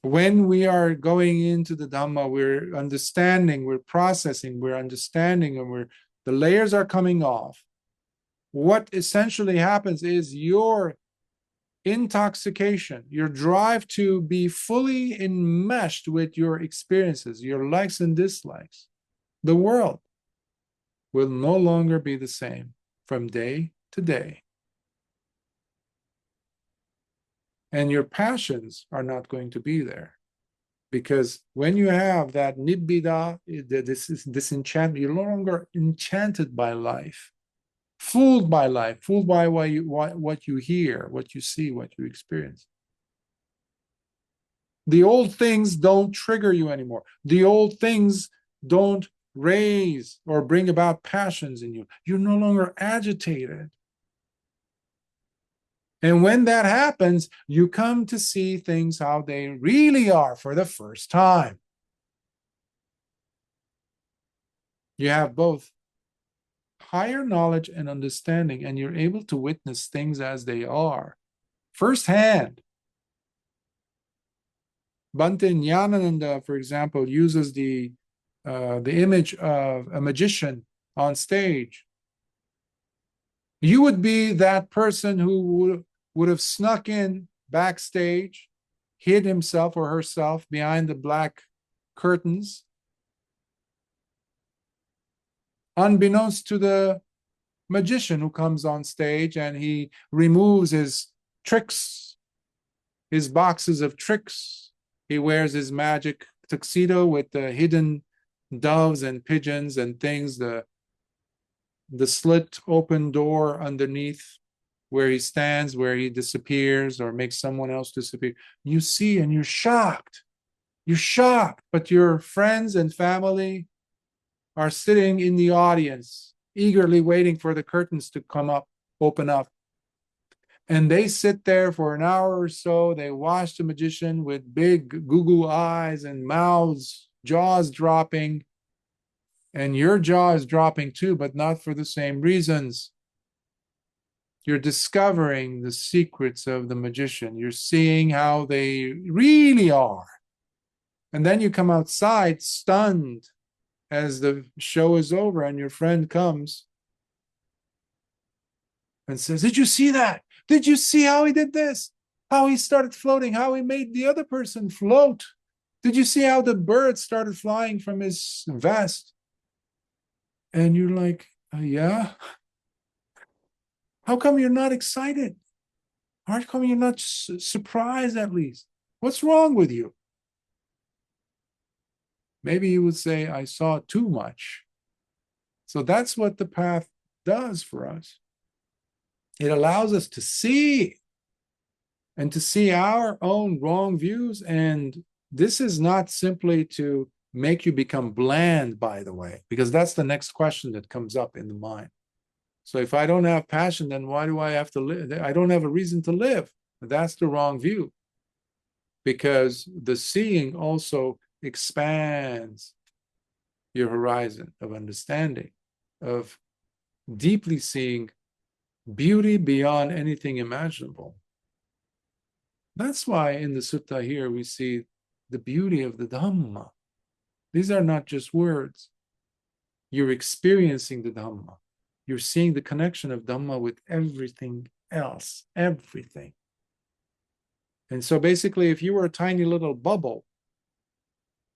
When we are going into the Dhamma, we're understanding, we're processing, we're understanding, and the layers are coming off. What essentially happens is your intoxication, your drive to be fully enmeshed with your experiences, your likes and dislikes, the world will no longer be the same from day to day. And your passions are not going to be there. Because when you have that nibbida, this enchantment, you're no longer enchanted by life, fooled by life, fooled by what you hear, what you see, what you experience. The old things don't trigger you anymore. The old things don't raise or bring about passions in you. You're no longer agitated. And when that happens, you come to see things how they really are for the first time. You have both higher knowledge and understanding, and you're able to witness things as they are firsthand. Bhante Ñāṇavatthu, for example, uses the image of a magician on stage. You would be that person who would have snuck in backstage, hid himself or herself behind the black curtains, unbeknownst to the magician who comes on stage, and he removes his tricks, his boxes of tricks. He wears his magic tuxedo with the hidden doves and pigeons and things, the slit open door underneath where he stands, where he disappears or makes someone else disappear. You see and you're shocked. You're shocked, but your friends and family are sitting in the audience, eagerly waiting for the curtains to come up, open up. And they sit there for an hour or so. They watch the magician with big goo-goo eyes and mouths, jaws dropping. And your jaw is dropping too, but not for the same reasons. You're discovering the secrets of the magician. You're seeing how they really are. And then you come outside stunned as the show is over and your friend comes and says, "Did you see that? Did you see how he did this? How he started floating, how he made the other person float? Did you see how the bird started flying from his vest?" And you're like, yeah. How come you're not excited? How come you're not surprised at least? What's wrong with you? Maybe you would say, I saw too much. So that's what the path does for us. It allows us to see and to see our own wrong views. And this is not simply to make you become bland, by the way, because that's the next question that comes up in the mind. So if I don't have passion, then why do I have to live? I don't have a reason to live. That's the wrong view, because the seeing also expands your horizon of understanding, of deeply seeing beauty beyond anything imaginable. That's why in the sutta here we see the beauty of the Dhamma. These are not just words. You're experiencing the Dhamma. You're seeing the connection of Dhamma with everything else, everything. And so basically, if you were a tiny little bubble,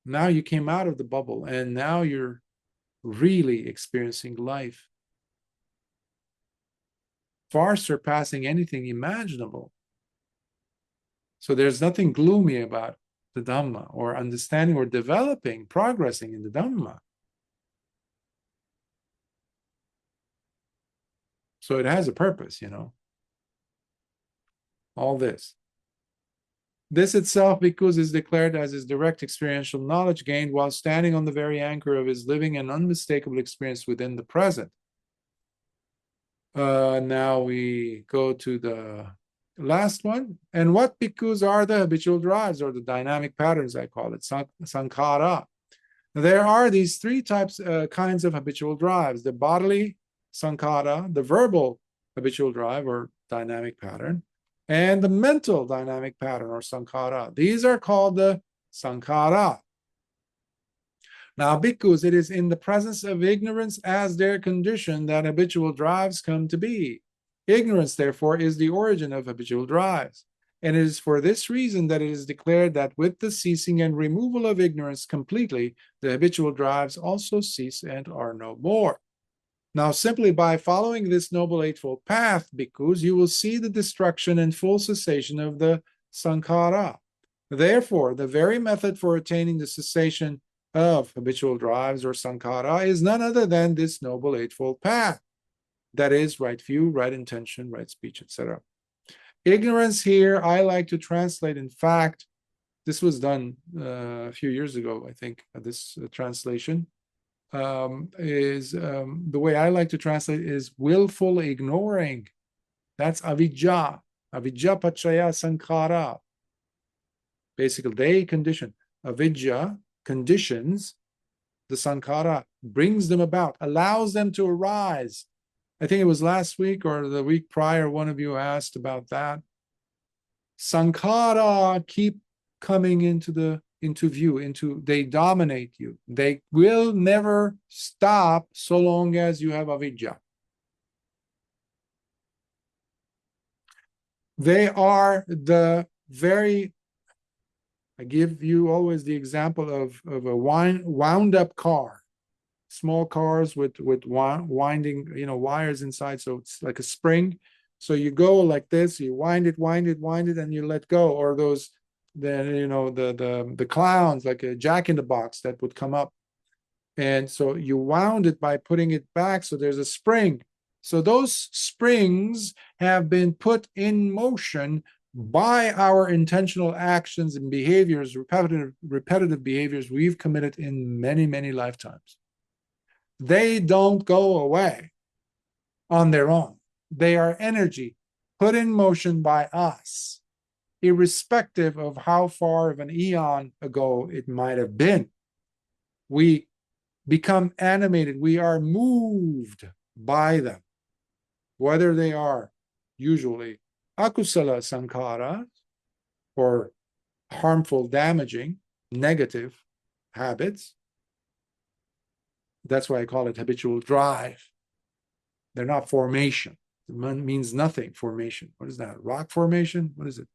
now you came out of the bubble and now you're really experiencing life, far surpassing anything imaginable. So there's nothing gloomy about the Dhamma or understanding or developing, progressing in the Dhamma. So it has a purpose, you know, all this. This itself, because is declared as his direct experiential knowledge gained while standing on the very anchor of his living and unmistakable experience within the present. Now we go to the last one. And what bhikkhus are the habitual drives, or the dynamic patterns, I call it, sankhara? There are these three kinds of habitual drives: the bodily sankhara, the verbal habitual drive or dynamic pattern, and the mental dynamic pattern or sankhara. These are called the sankhara. Now, bhikkhus, it is in the presence of ignorance as their condition that habitual drives come to be. Ignorance, therefore, is the origin of habitual drives. And it is for this reason that it is declared that with the ceasing and removal of ignorance completely, the habitual drives also cease and are no more. Now, simply by following this Noble Eightfold Path, bhikkhus, you will see the destruction and full cessation of the sankhara. Therefore, the very method for attaining the cessation of habitual drives or sankhara is none other than this Noble Eightfold Path. That is, right view, right intention, right speech, etc. Ignorance here, I like to translate, in fact, this was done a few years ago, I think, this translation, is the way I like to translate is willful ignoring. That's avidya. Avidya pachaya sankhara. Basically, they condition. Avidya conditions the sankhara, brings them about, allows them to arise. I think it was last week or the week prior, one of you asked about that. Sankhara keep coming into view, they dominate you. They will never stop so long as you have avidya. They are the very, I give you always the example of a wound up car, small cars with winding, wires inside. So it's like a spring. So you go like this, you wind it, and you let go. Or those, the clowns, like a Jack in the Box that would come up. And so you wound it by putting it back. So there's a spring. So those springs have been put in motion by our intentional actions and behaviors, repetitive behaviors we've committed in many, many lifetimes. They don't go away on their own. They are energy put in motion by us, irrespective of how far of an eon ago it might have been. We become animated. We are moved by them, whether they are usually akusala sankhara, or harmful, damaging, negative habits. That's why I call it habitual drive. They're not formation. It means nothing, formation. What is that? Rock formation? What is it?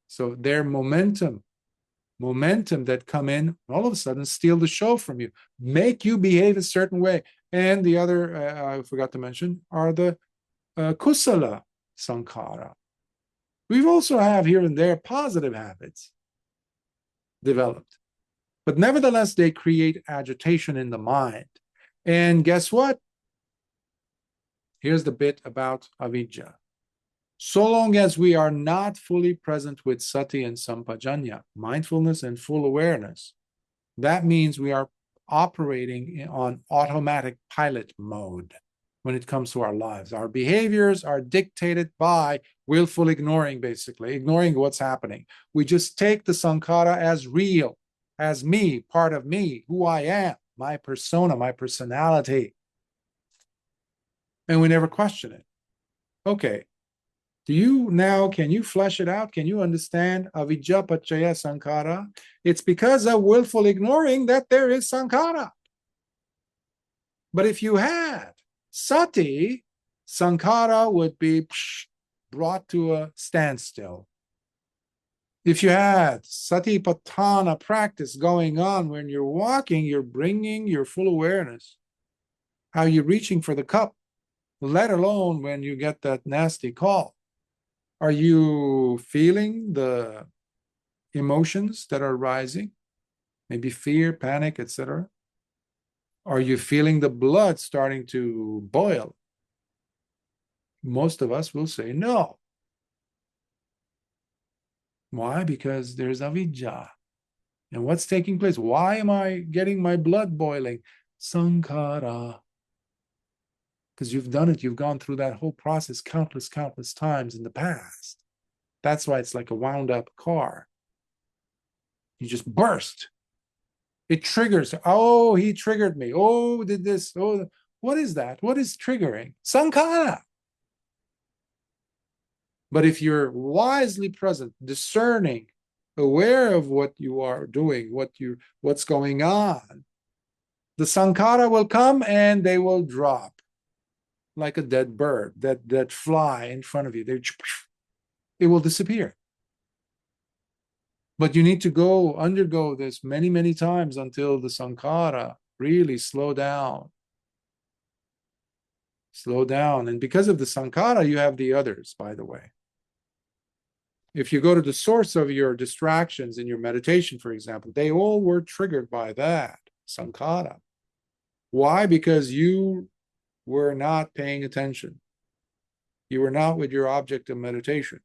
So they're momentum that come in, all of a sudden steal the show from you, make you behave a certain way. And the other, I forgot to mention, are the kusala sankhara. We also have here and there positive habits developed. But nevertheless, they create agitation in the mind. And guess what? Here's the bit about avidya. So long as we are not fully present with sati and sampajanya, mindfulness and full awareness, that means we are operating on automatic pilot mode when it comes to our lives. Our behaviors are dictated by willful ignoring, basically, ignoring what's happening. We just take the sankhara as real, as me, part of me, who I am, my persona, my personality. And we never question it. Okay. Can you flesh it out? Can you understand avidya pachaya sankhara? It's because of willful ignoring that there is sankhara. But if you had sati, sankhara would be brought to a standstill. If you had satipatthana practice going on when you're walking, you're bringing your full awareness. How you're reaching for the cup, let alone when you get that nasty call. Are you feeling the emotions that are rising? Maybe fear, panic, etc. Are you feeling the blood starting to boil? Most of us will say no. Why? Because there's avidya. And what's taking place? Why am I getting my blood boiling? Sankhara. Because you've done it. You've gone through that whole process countless times in the past. That's why it's like a wound up car. You just burst. It triggers. Oh, he triggered me. Oh, did this. Oh, what is that? What is triggering? Sankhara. But if you're wisely present, discerning, aware of what you are doing, what's going on, the sankhara will come and they will drop like a dead bird, that fly in front of you. It will disappear. But you need to undergo this many, many times until the sankhara really slow down. Slow down. And because of the sankhara, you have the others, by the way. If you go to the source of your distractions in your meditation, for example, they all were triggered by that, sankhara. Why? Because you were not paying attention. You were not with your object of meditation.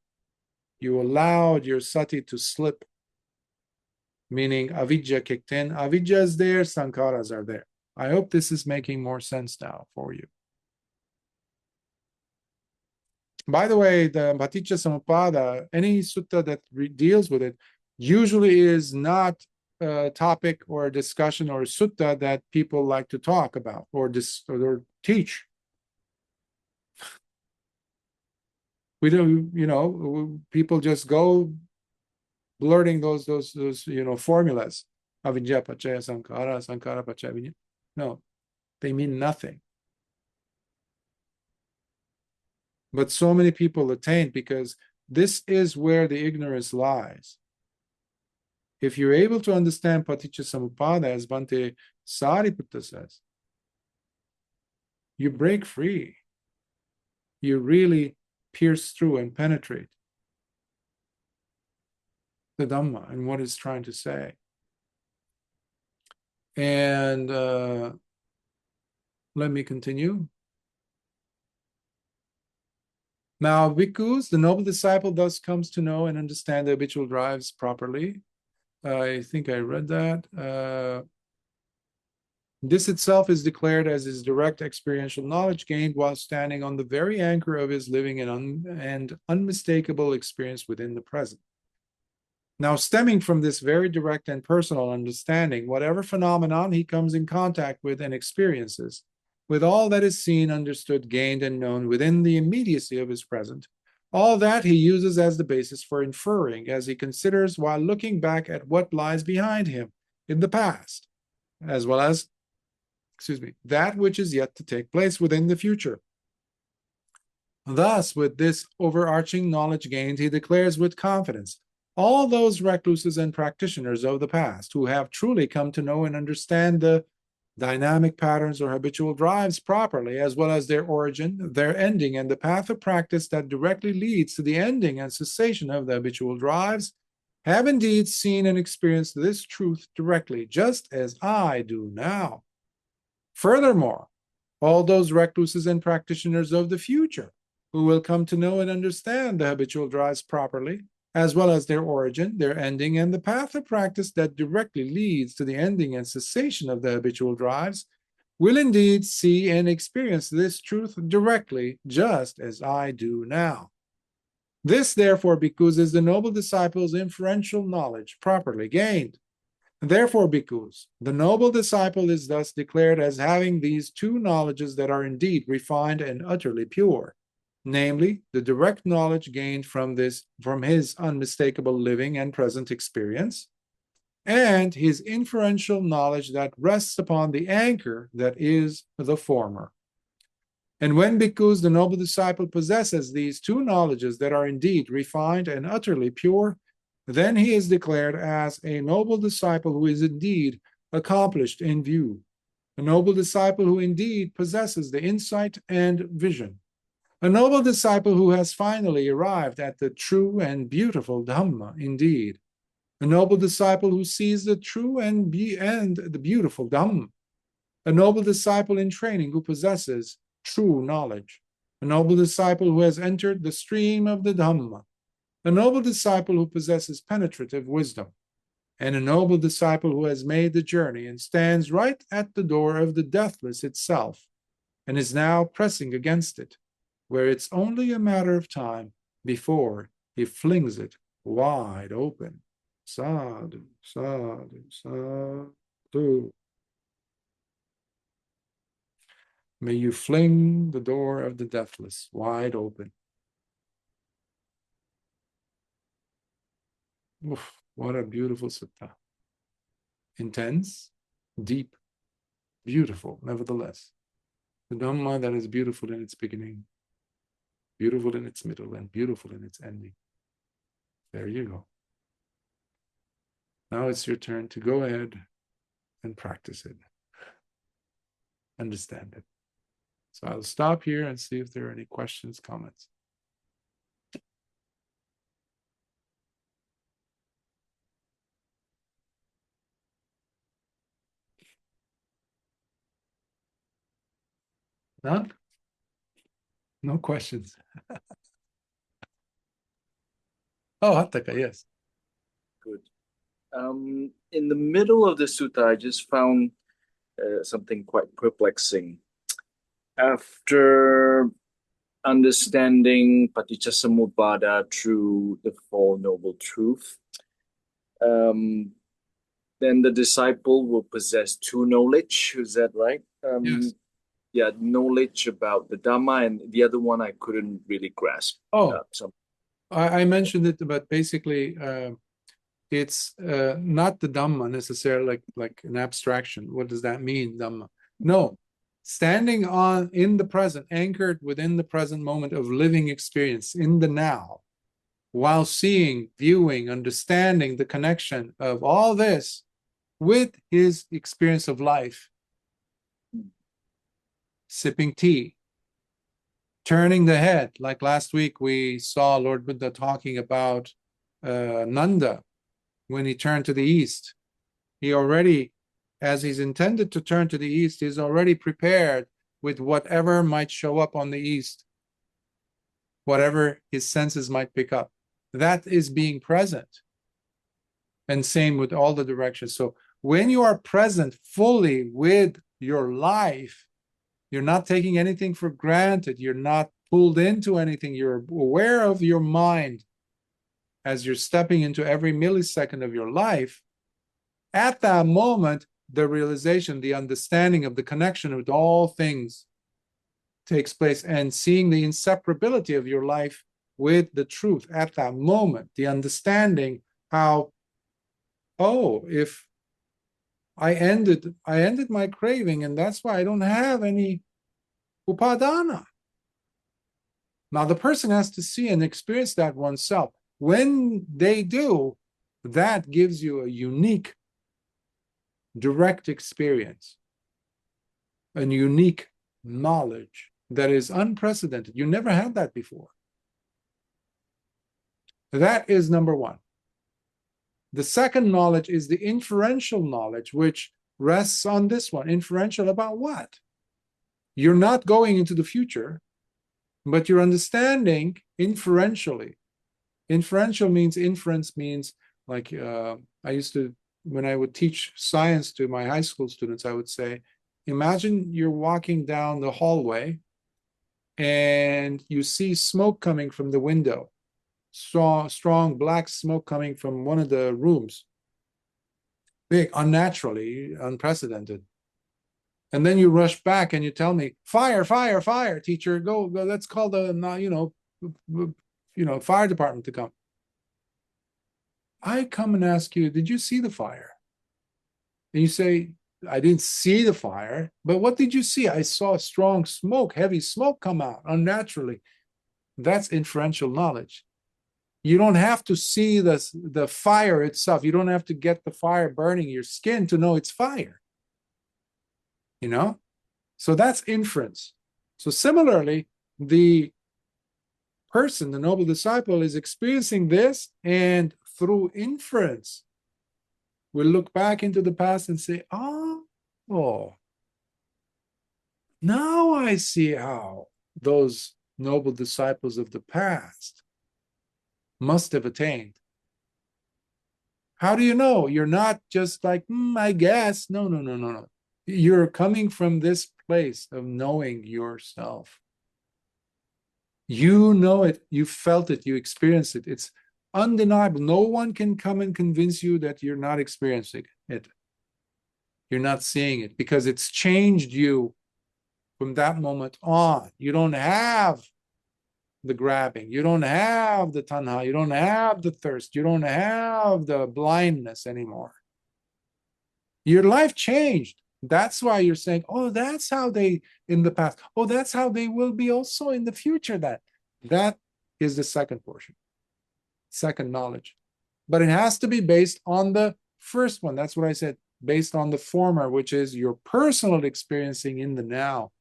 You allowed your sati to slip. meaning avidya kicked in. Avidya is there, sankharas are there. I hope this is making more sense now for you. By the way, the Paticca Samuppada, any sutta that deals with it, usually is not a topic or a discussion or a sutta that people like to talk about or teach. We don't, people just go blurting those formulas. Avidya pachaya sankhara, sankhara pachaya vinyana. No, they mean nothing. But so many people attain because this is where the ignorance lies. If you're able to understand Paticca Samuppada, as Bhante Sariputta says, you break free. You really pierce through and penetrate the Dhamma and what it's trying to say. And let me continue. Now, bhikkhus, the noble disciple thus comes to know and understand the habitual drives properly. I think I read that. This itself is declared as his direct experiential knowledge gained while standing on the very anchor of his living and unmistakable experience within the present. Now, stemming from this very direct and personal understanding, whatever phenomenon he comes in contact with and experiences, with all that is seen, understood, gained, and known within the immediacy of his present, all that he uses as the basis for inferring as he considers while looking back at what lies behind him in the past, as well as, that which is yet to take place within the future. Thus, with this overarching knowledge gained, he declares with confidence, all those recluses and practitioners of the past who have truly come to know and understand the dynamic patterns or habitual drives properly, as well as their origin, their ending, and the path of practice that directly leads to the ending and cessation of the habitual drives, have indeed seen and experienced this truth directly, just as I do now. Furthermore, all those recluses and practitioners of the future who will come to know and understand the habitual drives properly, as well as their origin, their ending, and the path of practice that directly leads to the ending and cessation of the habitual drives, will indeed see and experience this truth directly, just as I do now. This, therefore, bhikkhus, is the noble disciple's inferential knowledge properly gained. Therefore, bhikkhus, the noble disciple is thus declared as having these two knowledges that are indeed refined and utterly pure, namely, the direct knowledge gained from his unmistakable living and present experience, and his inferential knowledge that rests upon the anchor that is the former. And when bhikkhus, the noble disciple, possesses these two knowledges that are indeed refined and utterly pure, then he is declared as a noble disciple who is indeed accomplished in view, a noble disciple who indeed possesses the insight and vision, a noble disciple who has finally arrived at the true and beautiful Dhamma indeed, a noble disciple who sees the true and the beautiful Dhamma, a noble disciple in training who possesses true knowledge, a noble disciple who has entered the stream of the Dhamma, a noble disciple who possesses penetrative wisdom, and a noble disciple who has made the journey and stands right at the door of the deathless itself, and is now pressing against it, where it's only a matter of time before he flings it wide open. Sadhu, sadhu, sadhu. May you fling the door of the deathless wide open. Oof, what a beautiful sutta. Intense, deep, beautiful, nevertheless. The Dhamma that is beautiful in its beginning, beautiful in its middle, and beautiful in its ending. There you go. Now it's your turn to go ahead and practice it. Understand it. So I'll stop here and see if there are any questions, comments. None? No questions. Oh, Hattaka, yes. Good. In the middle of the sutta, I just found something quite perplexing. After understanding paticcasamuppada through the Four Noble Truths, then the disciple will possess two knowledge. Is that right? Yes. Yeah, knowledge about the Dhamma, and the other one I couldn't really grasp. Oh, So I mentioned it, but basically, it's not the Dhamma necessarily, like an abstraction. What does that mean, Dhamma? No, standing on in the present, anchored within the present moment of living experience in the now, while seeing, viewing, understanding the connection of all this with his experience of life, sipping tea, turning the head. Like last week, we saw Lord Buddha talking about Nanda when he turned to the east. He already, as he's intended to turn to the east, he's already prepared with whatever might show up on the east, whatever his senses might pick up. That is being present. And same with all the directions. So when you are present fully with your life, you're not taking anything for granted. You're not pulled into anything. You're aware of your mind as you're stepping into every millisecond of your life. At that moment, the realization, the understanding of the connection with all things takes place, and seeing the inseparability of your life with the truth at that moment, the understanding how, oh, if I ended my craving, and that's why I don't have any upadana. Now the person has to see and experience that oneself. When they do, that gives you a unique, direct experience, a unique knowledge that is unprecedented. You never had that before. That is number one. The second knowledge is the inferential knowledge, which rests on this one. Inferential about what? You're not going into the future, but you're understanding inferentially. Inferential means, inference means, like I used to, when I would teach science to my high school students, I would say, imagine you're walking down the hallway and you see smoke coming from the window, strong black smoke coming from one of the rooms, big, unnaturally, unprecedented. And then you rush back and you tell me, fire, fire, fire, teacher, go, let's call the, fire department to come. I come and ask you, did you see the fire? And you say, I didn't see the fire, but what did you see? I saw strong smoke, heavy smoke come out unnaturally. That's inferential knowledge. You don't have to see the fire itself. You don't have to get the fire burning your skin to know it's fire. So that's inference. So similarly, the person, the noble disciple, is experiencing this, and through inference, will look back into the past and say, oh, now I see how those noble disciples of the past must have attained. How do you know? You're not just like, I guess. No. You're coming from this place of knowing yourself. You know it, you felt it, you experienced it. It's undeniable. No one can come and convince you that you're not experiencing it. You're not seeing it, because it's changed you from that moment on. You don't have the grabbing. You don't have the tanha. You don't have the thirst. You don't have the blindness anymore. Your life changed. That's why you're saying, oh, that's how they in the past. Oh, that's how they will be also in the future. That is the second portion, second knowledge. But it has to be based on the first one. That's what I said, based on the former, which is your personal experiencing in the now.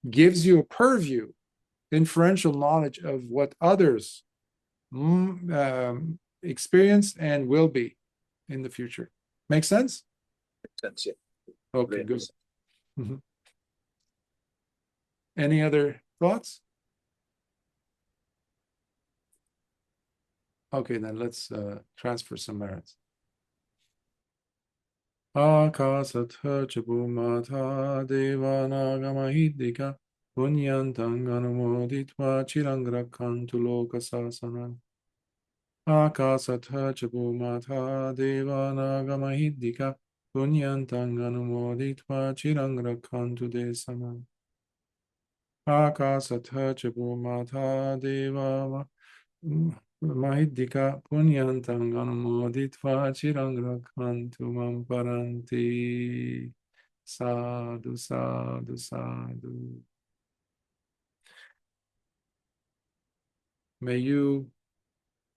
Gives you a purview, inferential knowledge of what others experience and will be in the future. Make sense? Makes sense, yeah. Okay, good. Any other thoughts? Okay, then let's transfer some merits. Akasatha Chabumata Devanagamahiddhika Punyantang Anumoditva Chirangrakkantu Lokasasana. Akasatha Chabumata Devanagamahiddhika Punyantang Anumoditva Chirangrakkantu Desana. Akasatha Chabumata Deva Mahiddhika Punyantang Anumoditva Chirangrakkantu Mam Paranti. Sadhu, sadhu, sadhu. May you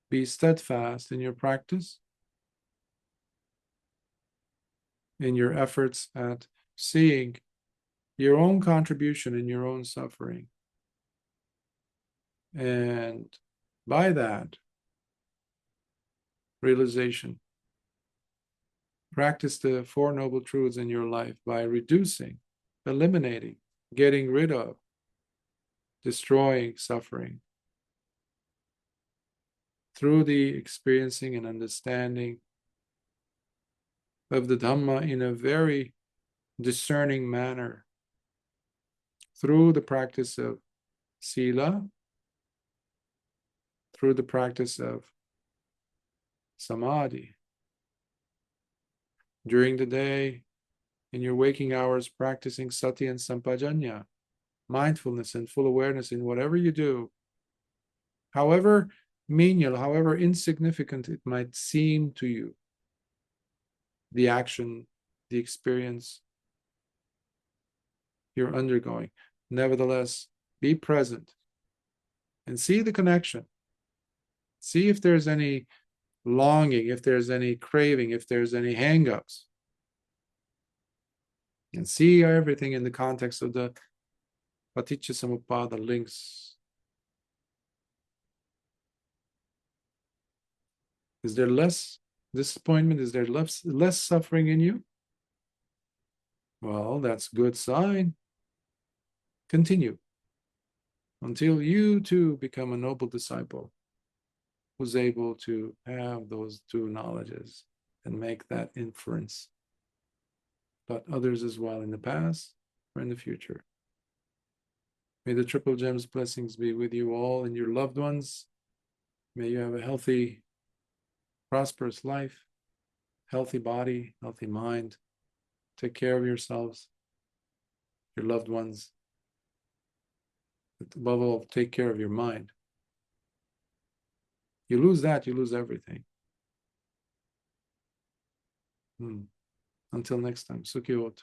be steadfast in your practice, in your efforts at seeing your own contribution in your own suffering. And by that realization, practice the Four Noble Truths in your life by reducing, eliminating, getting rid of, destroying suffering through the experiencing and understanding of the Dhamma in a very discerning manner, through the practice of sila, through the practice of samadhi. During the day, in your waking hours, practicing sati and sampajanya, mindfulness and full awareness in whatever you do, however menial, however insignificant it might seem to you, the action, the experience you're undergoing. Nevertheless, be present and see the connection. See if there's any longing, if there's any craving, if there's any hang-ups. And see everything in the context of the Paticca links. Is there less disappointment? Is there less suffering in you? Well, that's a good sign. Continue until you too become a noble disciple who's able to have those two knowledges and make that inference about others as well in the past or in the future. May the Triple Gems blessings be with you all and your loved ones. May you have a healthy, prosperous life, healthy body, healthy mind. Take care of yourselves, your loved ones. But above all, take care of your mind. You lose that, you lose everything. Until next time, Sukhi Hotu.